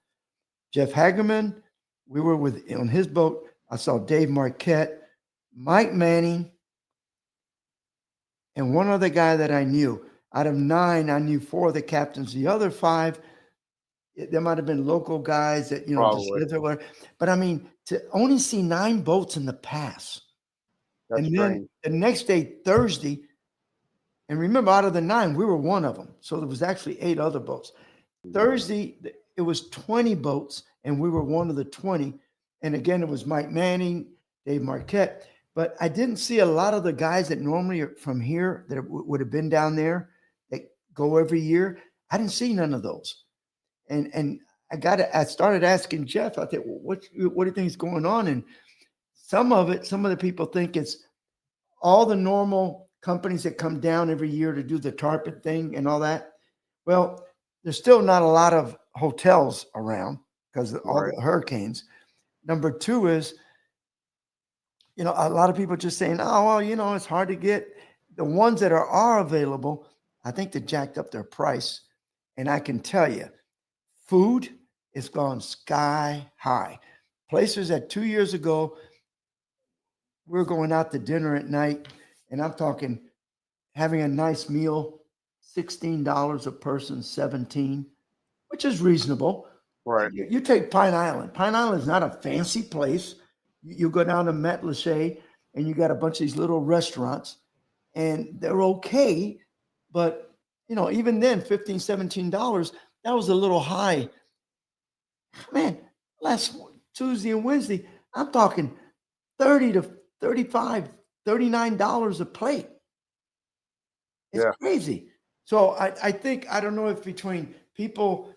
Jeff Hagerman, we were on his boat. I saw Dave Marquette, Mike Manning, and one other guy that I knew. Out of 9, I knew 4 of the captains. The other 5, There might have been local guys that, just Probably. lived there. Whatever. But I mean, to only see 9 boats in the pass. That's And strange. then the next day, Thursday, and remember, out of the 9, we were one of them. So there was actually 8 other boats. Thursday, it was 20 boats, and we were one of the 20. And again, it was Mike Manning, Dave Marquette. But I didn't see a lot of the guys that normally are from here that would have been down there that go every year. I didn't see none of those. And I started asking Jeff, I thought, well, what do you think is going on? And some of the people think it's all the normal companies that come down every year to do the tarpon thing and all that. Well, there's still not a lot of hotels around because of all the hurricanes. Number 2 is, a lot of people just saying, oh, well, it's hard to get. The ones that are available, I think they jacked up their price. And I can tell you, food is gone sky high. Places that 2 years ago, we're going out to dinner at night, and I'm talking having a nice meal, $16 a person, $17, which is reasonable. Right. You take Pine Island. Pine Island is not a fancy place. You go down to Matlacha, and you got a bunch of these little restaurants, and they're okay. But, even then, $15, $17, that was a little high. Man, last Tuesday and Wednesday, I'm talking $30 to $35, $39 a plate. It's crazy. So I think, I don't know if between people,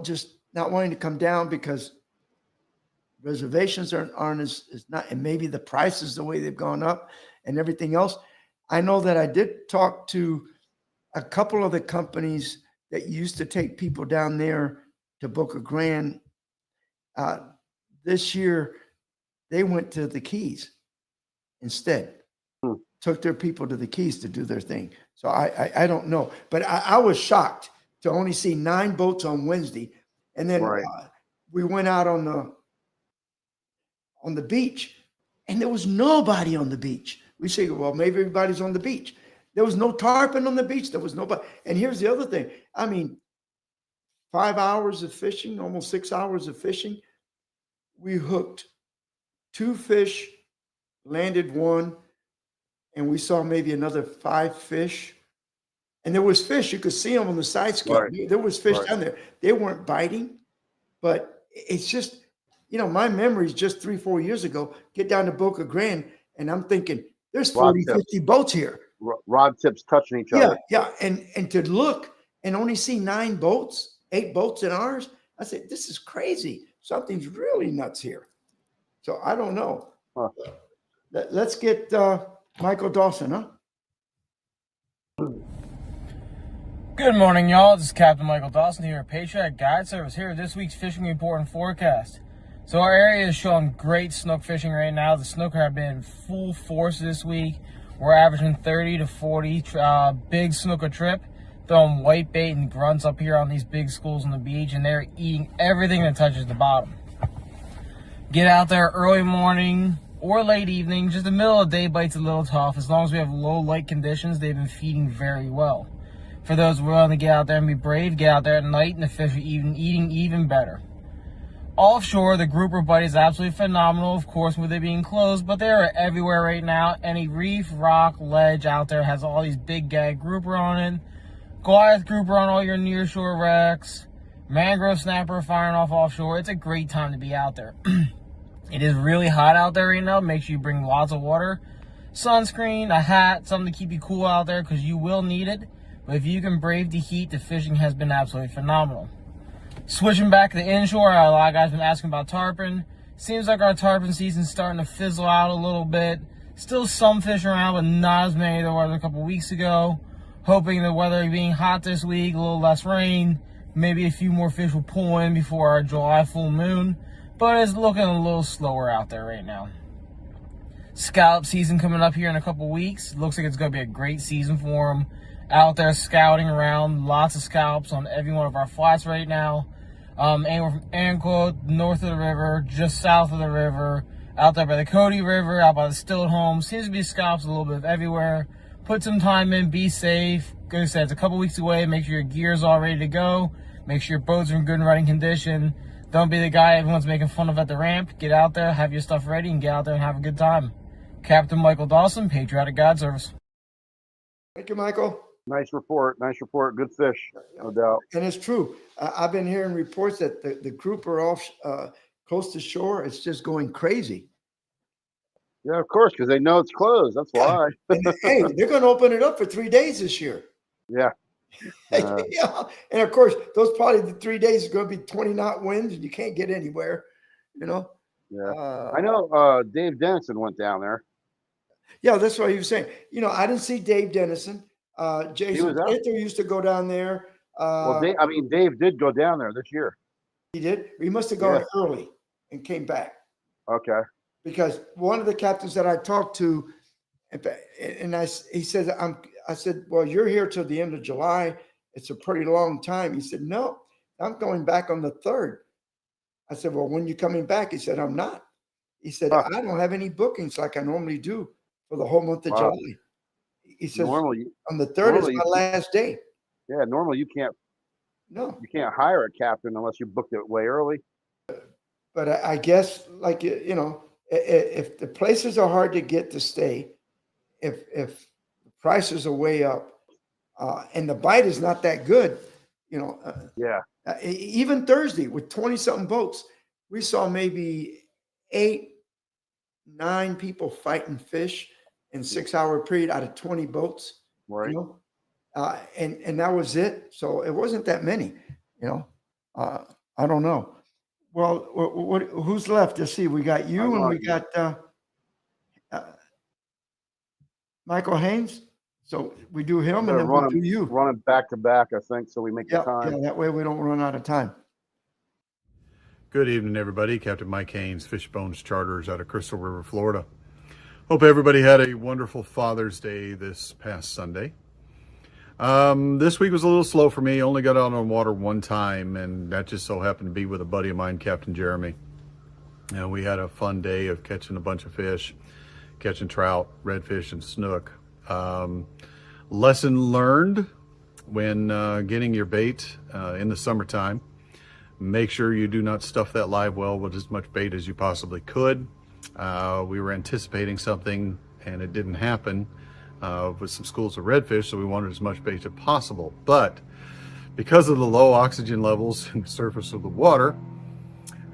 just not wanting to come down because reservations aren't as not, and maybe the prices, the way they've gone up and everything else. I know that I did talk to a couple of the companies that used to take people down there to Boca Grande. This year, they went to the Keys instead. Took their people to the Keys to do their thing. So I don't know, but I was shocked to only see 9 boats on Wednesday, and then we went out on the beach, and there was nobody on the beach. We say, well, maybe everybody's on the beach. There was no tarpon on the beach. There was nobody. And here's the other thing. I mean, 5 hours of fishing, almost 6 hours of fishing. We hooked 2 fish, landed 1, and we saw maybe another 5 fish. And there was fish. You could see them on the side scope. Right. There was fish down there. They weren't biting, but it's just, my memories just 3-4 years ago, get down to Boca Grande, and I'm thinking, there's 40, 50 boats here. Rod tips touching each other. Yeah. And to look and only see 9 boats, 8 boats in ours, I said, this is crazy. Something's really nuts here. So I don't know. Huh. Let's get Michael Dawson, huh? Good morning, y'all. This is Captain Michael Dawson here at Patriot Guide Service here with this week's fishing report and forecast. So our area is showing great snook fishing right now. The snook have been full force this week. We're averaging 30 to 40 big snook a trip, throwing white bait and grunts up here on these big schools on the beach, and they're eating everything that touches the bottom. Get out there early morning or late evening. Just the middle of the day bites a little tough. As long as we have low light conditions, they've been feeding very well. For those willing to get out there and be brave, get out there at night, and the fish are eating even better. Offshore, the grouper bite is absolutely phenomenal, of course, with it being closed, but they are everywhere right now. Any reef, rock, ledge out there has all these big gag grouper on it. Goliath grouper on all your nearshore wrecks. Mangrove snapper firing off offshore. It's a great time to be out there. It is really hot out there right now. Make sure you bring lots of water, sunscreen, a hat, something to keep you cool out there because you will need it. But if you can brave the heat, the fishing has been absolutely phenomenal. Switching back to the inshore, a lot of guys have been asking about tarpon. Seems like our tarpon season's starting to fizzle out a little bit. Still some fish around, but not as many as there was a couple weeks ago. Hoping the weather being hot this week, a little less rain, maybe a few more fish will pull in before our July full moon. But it's looking a little slower out there right now. Scallop season coming up here in a couple weeks. Looks like it's going to be a great season for them. Out there scouting around, lots of scallops on every one of our flats right now. Anywhere from Anquo, north of the river, just south of the river, out there by the Cody River, out by the Stilt Home. Seems to be scallops a little bit of everywhere. Put some time in, be safe. Like I said, it's a couple weeks away. Make sure your gear's all ready to go. Make sure your boat's in good running condition. Don't be the guy everyone's making fun of at the ramp. Get out there, have your stuff ready, and get out there and have a good time. Captain Michael Dawson, Patriotic Guide Service. Thank you, Michael. Nice report. Nice report. Good fish, no doubt. And it's true. I've been hearing reports that the group are off close to shore. It's just going crazy. Yeah, of course, because they know it's closed. That's why. And, hey, they're going to open it up for 3 days this year. Yeah. Yeah. And of course, those probably the 3 days is going to be 20 knot winds and you can't get anywhere, you know? Yeah. I know Dave Dennison went down there. Yeah, that's what he was saying. You know, I didn't see Dave Dennison. Jason was out. Panther used to go down there. Well, Dave did go down there this year. He did. He must have gone Yeah. early and came back. Okay. Because one of the captains that I talked to, and he said, I said, well, you're here till the end of July. It's a pretty long time. He said, no, I'm going back on the 3rd. I said, well, when you coming back? He said, I'm not. He said, Huh. I don't have any bookings like I normally do for the whole month of Wow. July. He says, Normally, on the 3rd is normally my last day. yeah, normally you can't hire a captain unless you booked it way early. But I guess, like, you know, if the places are hard to get to stay, if the prices are way up, and the bite is not that good, you know, Yeah. even Thursday with 20-something boats, we saw maybe 8, 9 people fighting fish in 6-hour period out of 20 boats. Right. You know, and that was it. So it wasn't that many. You know, I don't know. Well, who's left? Let's see. We got you and we got Michael Haynes. So we do him and then we'll do you. Running back to back, I think, so we make the time. Yeah, that way we don't run out of time. Good evening, everybody. Captain Mike Haynes, Fishbones Charters out of Crystal River, Florida. Hope everybody had a wonderful Father's Day this past Sunday. This week was a little slow for me. Only got out on water one time, and that just so happened to be with a buddy of mine, Captain Jeremy. And we had a fun day of catching a bunch of fish, catching trout, redfish, and snook. Lesson learned when getting your bait in the summertime. Make sure you do not stuff that live well with as much bait as you possibly could. We were anticipating something and it didn't happen with some schools of redfish, so we wanted as much bait as possible. But because of the low oxygen levels in the surface of the water,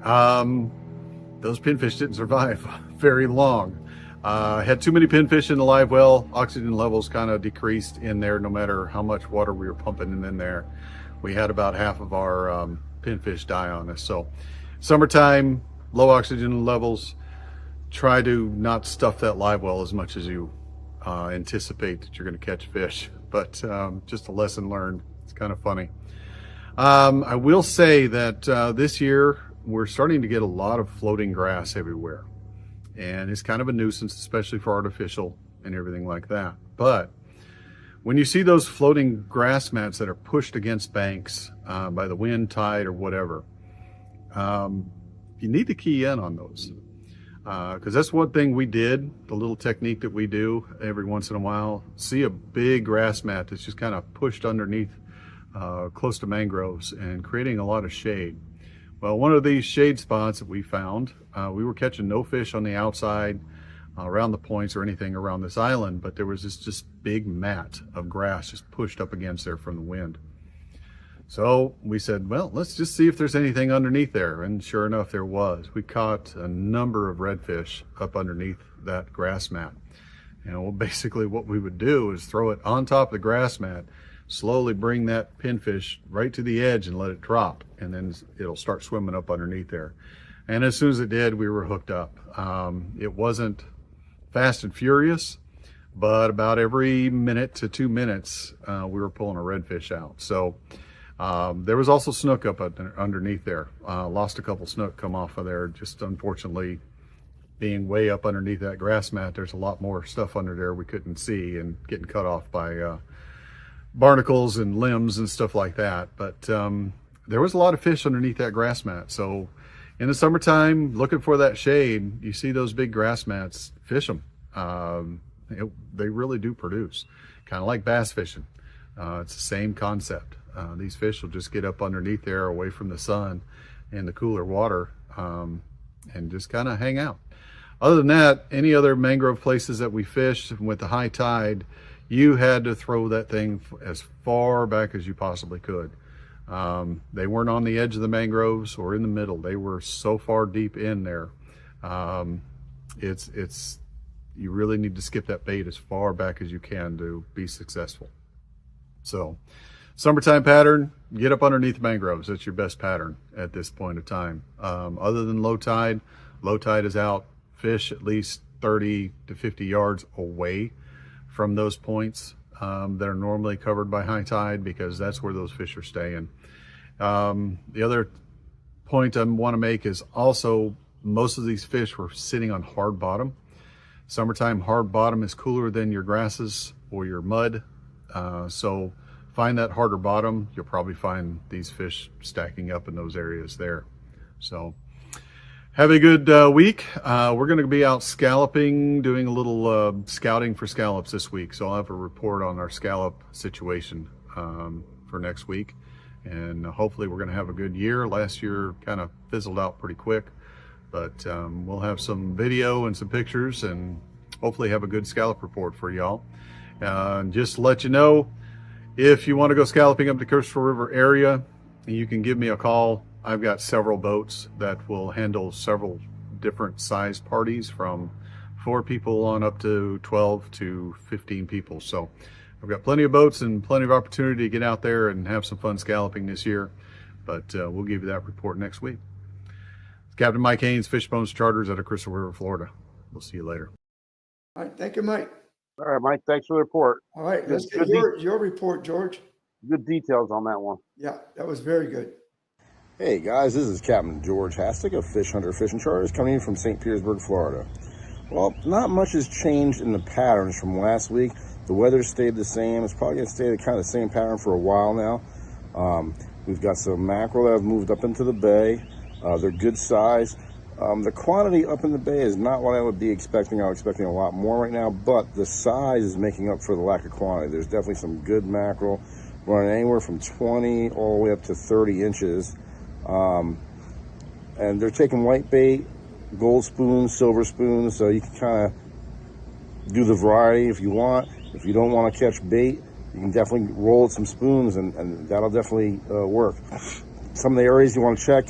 those pinfish didn't survive very long. Had too many pinfish in the live well. Oxygen levels kind of decreased in there no matter how much water we were pumping in there. We had about half of our pinfish die on us. So summertime, low oxygen levels, try to not stuff that live well as much as you anticipate that you're going to catch fish. But just a lesson learned. It's kind of funny. I will say that this year we're starting to get a lot of floating grass everywhere. And it's kind of a nuisance, especially for artificial and everything like that. But when you see those floating grass mats that are pushed against banks by the wind, tide, or whatever, you need to key in on those. Because that's one thing we did, the little technique that we do every once in a while. See a big grass mat that's just kind of pushed underneath close to mangroves and creating a lot of shade. Well, one of these shade spots that we found, we were catching no fish on the outside around the points or anything around this island, but there was this just big mat of grass just pushed up against there from the wind. So we said, well, let's just see if there's anything underneath there. And sure enough, there was. We caught a number of redfish up underneath that grass mat. And well, basically what we would do is throw it on top of the grass mat, slowly bring that pinfish right to the edge and let it drop. And then it'll start swimming up underneath there. And as soon as it did, we were hooked up. It wasn't fast and furious, but about every minute to 2 minutes, we were pulling a redfish out. So there was also snook up underneath there. Lost a couple snook come off of there. Just unfortunately, being way up underneath that grass mat, there's a lot more stuff under there we couldn't see and getting cut off by barnacles and limbs and stuff like that. But there was a lot of fish underneath that grass mat. So in the summertime, looking for that shade, you see those big grass mats, fish them. They really do produce, kind of like bass fishing. It's the same concept. These fish will just get up underneath there away from the sun and the cooler water and just kind of hang out. Other than that, any other mangrove places that we fished with the high tide, you had to throw that thing as far back as you possibly could. They weren't on the edge of the mangroves or in the middle. They were so far deep in there. You really need to skip that bait as far back as you can to be successful. So summertime pattern, get up underneath mangroves. That's your best pattern at this point of time. Other than low tide is out. Fish at least 30 to 50 yards away from those points that are normally covered by high tide, because that's where those fish are staying. The other point I want to make is also most of these fish were sitting on hard bottom. Summertime hard bottom is cooler than your grasses or your mud. So find that harder bottom. You'll probably find these fish stacking up in those areas there. So have a good week. We're going to be out scalloping, doing a little scouting for scallops this week. So I'll have a report on our scallop situation for next week. And hopefully we're going to have a good year. Last year kind of fizzled out pretty quick, but we'll have some video and some pictures and hopefully have a good scallop report for y'all. Just to let you know, if you want to go scalloping up the Crystal River area, you can give me a call. I've got several boats that will handle several different size parties, from 4 people on up to 12 to 15 people. So I've got plenty of boats and plenty of opportunity to get out there and have some fun scalloping this year. But we'll give you that report next week. It's Captain Mike Haynes, Fishbones Charters out of Crystal River, Florida. We'll see you later. All right. Thank you, Mike. All right, Mike, thanks for the report. All right. Let's Good get your report, George. Good details on that one. Yeah, that was very good. Hey guys, this is Captain George Hastic of Fish Hunter Fishing Charters, coming in from St. Petersburg, Florida. Well, not much has changed in the patterns from last week. The weather stayed the same. It's probably going to stay kind of the same pattern for a while now. We've got some mackerel that have moved up into the bay. They're good size. The quantity up in the bay is not what I would be expecting. I'm expecting a lot more right now, but the size is making up for the lack of quantity. There's definitely some good mackerel running anywhere from 20 all the way up to 30 inches. And they're taking white bait, gold spoons, silver spoons, so you can kind of do the variety if you want. If you don't want to catch bait, you can definitely roll some spoons, and that'll definitely work. Some of the areas you want to check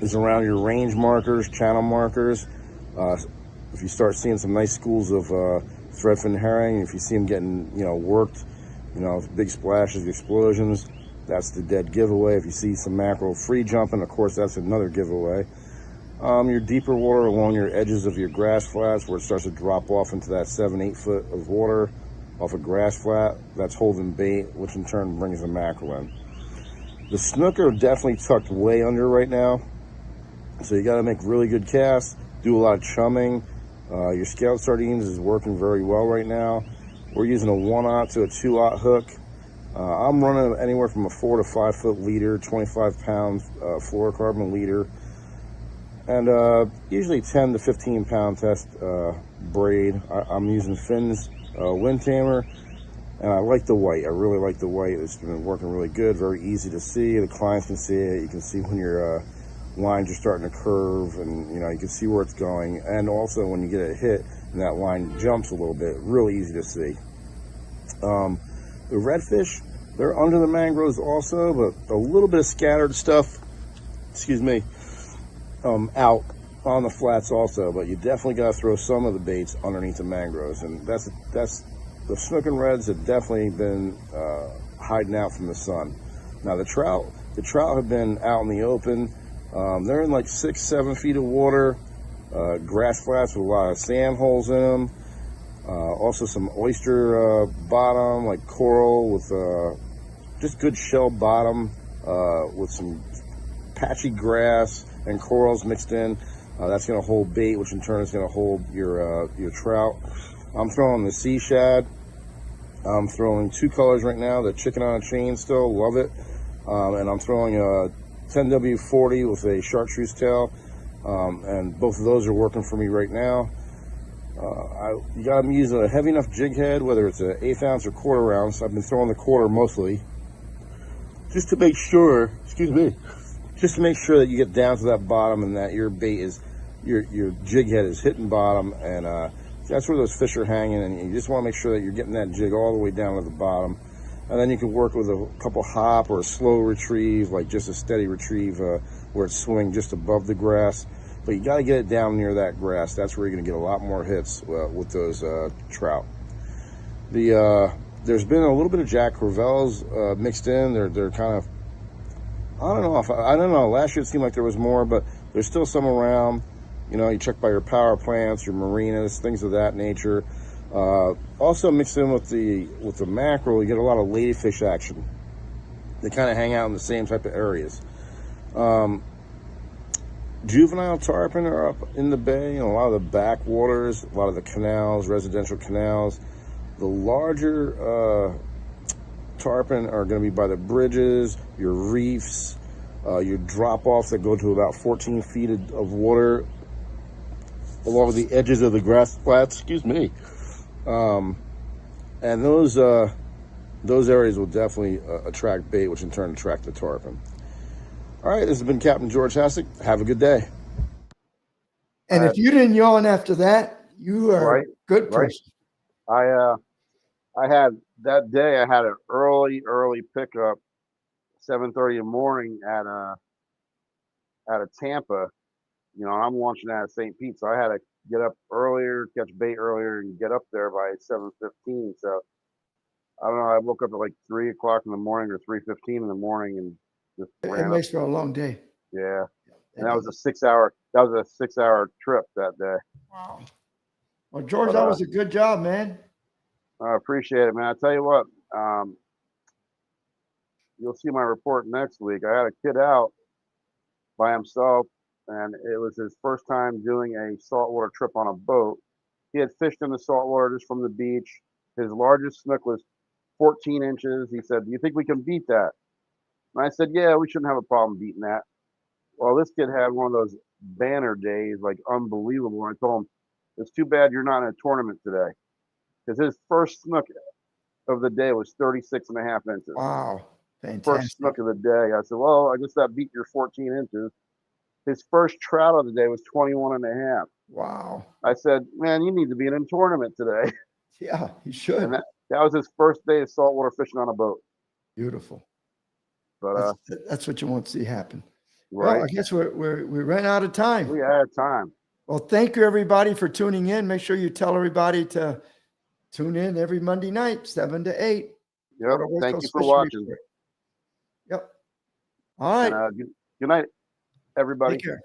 is around your range markers, channel markers. If you start seeing some nice schools of threadfin herring, if you see them getting, worked, big splashes, explosions, that's the dead giveaway. If you see some mackerel free jumping, of course, that's another giveaway. Your deeper water along your edges of your grass flats, where it starts to drop off into that 7-8 foot of water off a grass flat, that's holding bait, which in turn brings the mackerel in. The snook are definitely tucked way under right now, so you got to make really good casts, do a lot of chumming. Your Scout Sardines is working very well right now. We're using a 1/0 to a 2/0 hook. I'm running anywhere from a 4 to 5 foot leader, 25 pound fluorocarbon leader, and usually 10 to 15 pound test braid. I'm using Finn's wind tamer, and I like the white. I really like the white. It's been working really good, very easy to see. The clients can see it. You can see when your lines are starting to curve, and you can see where it's going. And also when you get a hit and that line jumps a little bit, really easy to see. The redfish, they're under the mangroves also, but a little bit of scattered stuff, out on the flats also. But you definitely got to throw some of the baits underneath the mangroves, and that's the snook and reds have definitely been hiding out from the sun. Now the trout have been out in the open. They're in like 6-7 feet of water, grass flats with a lot of sand holes in them. Also some oyster bottom, like coral with just good shell bottom with some patchy grass and corals mixed in. That's going to hold bait, which in turn is going to hold your trout. I'm throwing the sea shad. I'm throwing 2 colors right now, the chicken on a chain still, love it. And I'm throwing a 10W40 with a chartreuse tail, and both of those are working for me right now. You got to use a heavy enough jig head, whether it's an 1/8 ounce or 1/4 ounce. I've been throwing the 1/4 mostly. just to make sure, excuse me, just to make sure that you get down to that bottom and that your bait is, your jig head is hitting bottom, and that's where those fish are hanging, and you just want to make sure that you're getting that jig all the way down to the bottom. And then you can work with a couple hop or a slow retrieve, like just a steady retrieve where it's swimming just above the grass. But you got to get it down near that grass. That's where you're going to get a lot more hits with those trout. There's been a little bit of Jack Crevalles mixed in. They're kind of, I don't know. Last year it seemed like there was more, but there's still some around. You know, you check by your power plants, your marinas, things of that nature. Also mixed in with the mackerel, you get a lot of ladyfish action. They kind of hang out in the same type of areas. Juvenile tarpon are up in the bay, a lot of the backwaters, a lot of the canals, residential canals. The larger tarpon are going to be by the bridges, your reefs, your drop-offs that go to about 14 feet of water along the edges of the grass flats, excuse me. And those areas will definitely attract bait, which in turn attract the tarpon. All right, this has been Captain George Hassick. Have a good day. And if you didn't yawn after that, you are a good person. I had that day. I had an early pickup, 7:30 in the morning at Tampa. You know, I'm launching out of St. Pete, so I had to get up earlier, catch bait earlier, and get up there by 7:15. So I don't know. I woke up at like 3 o'clock in the morning or 3:15 in the morning, and just It makes for a long day. Yeah, and that was a 6-hour. That was a 6-hour trip that day. Wow. Well, George, that was a good job, man. I appreciate it, man. I tell you what, you'll see my report next week. I had a kid out by himself, and it was his first time doing a saltwater trip on a boat. He had fished in the saltwater just from the beach. His largest snook was 14 inches. He said, "Do you think we can beat that?" And I said, "Yeah, we shouldn't have a problem beating that." Well, this kid had one of those banner days, like unbelievable. I told him, "It's too bad you're not in a tournament today." Because his first snook of the day was 36.5 inches. Wow. Fantastic. First snook of the day. I said, "Well, I guess that beat your 14 inches. His first trout of the day was 21.5. Wow. I said, "Man, you need to be in a tournament today." Yeah, he should. And that was his first day of saltwater fishing on a boat. Beautiful. But that's what you want to see happen. right. Well, I guess we ran out of time. We had time. Well, thank you everybody for tuning in. Make sure you tell everybody to tune in every Monday night, 7 to 8. Yep. Thank you for watching. Yep. All right. And, good night, everybody. Take care.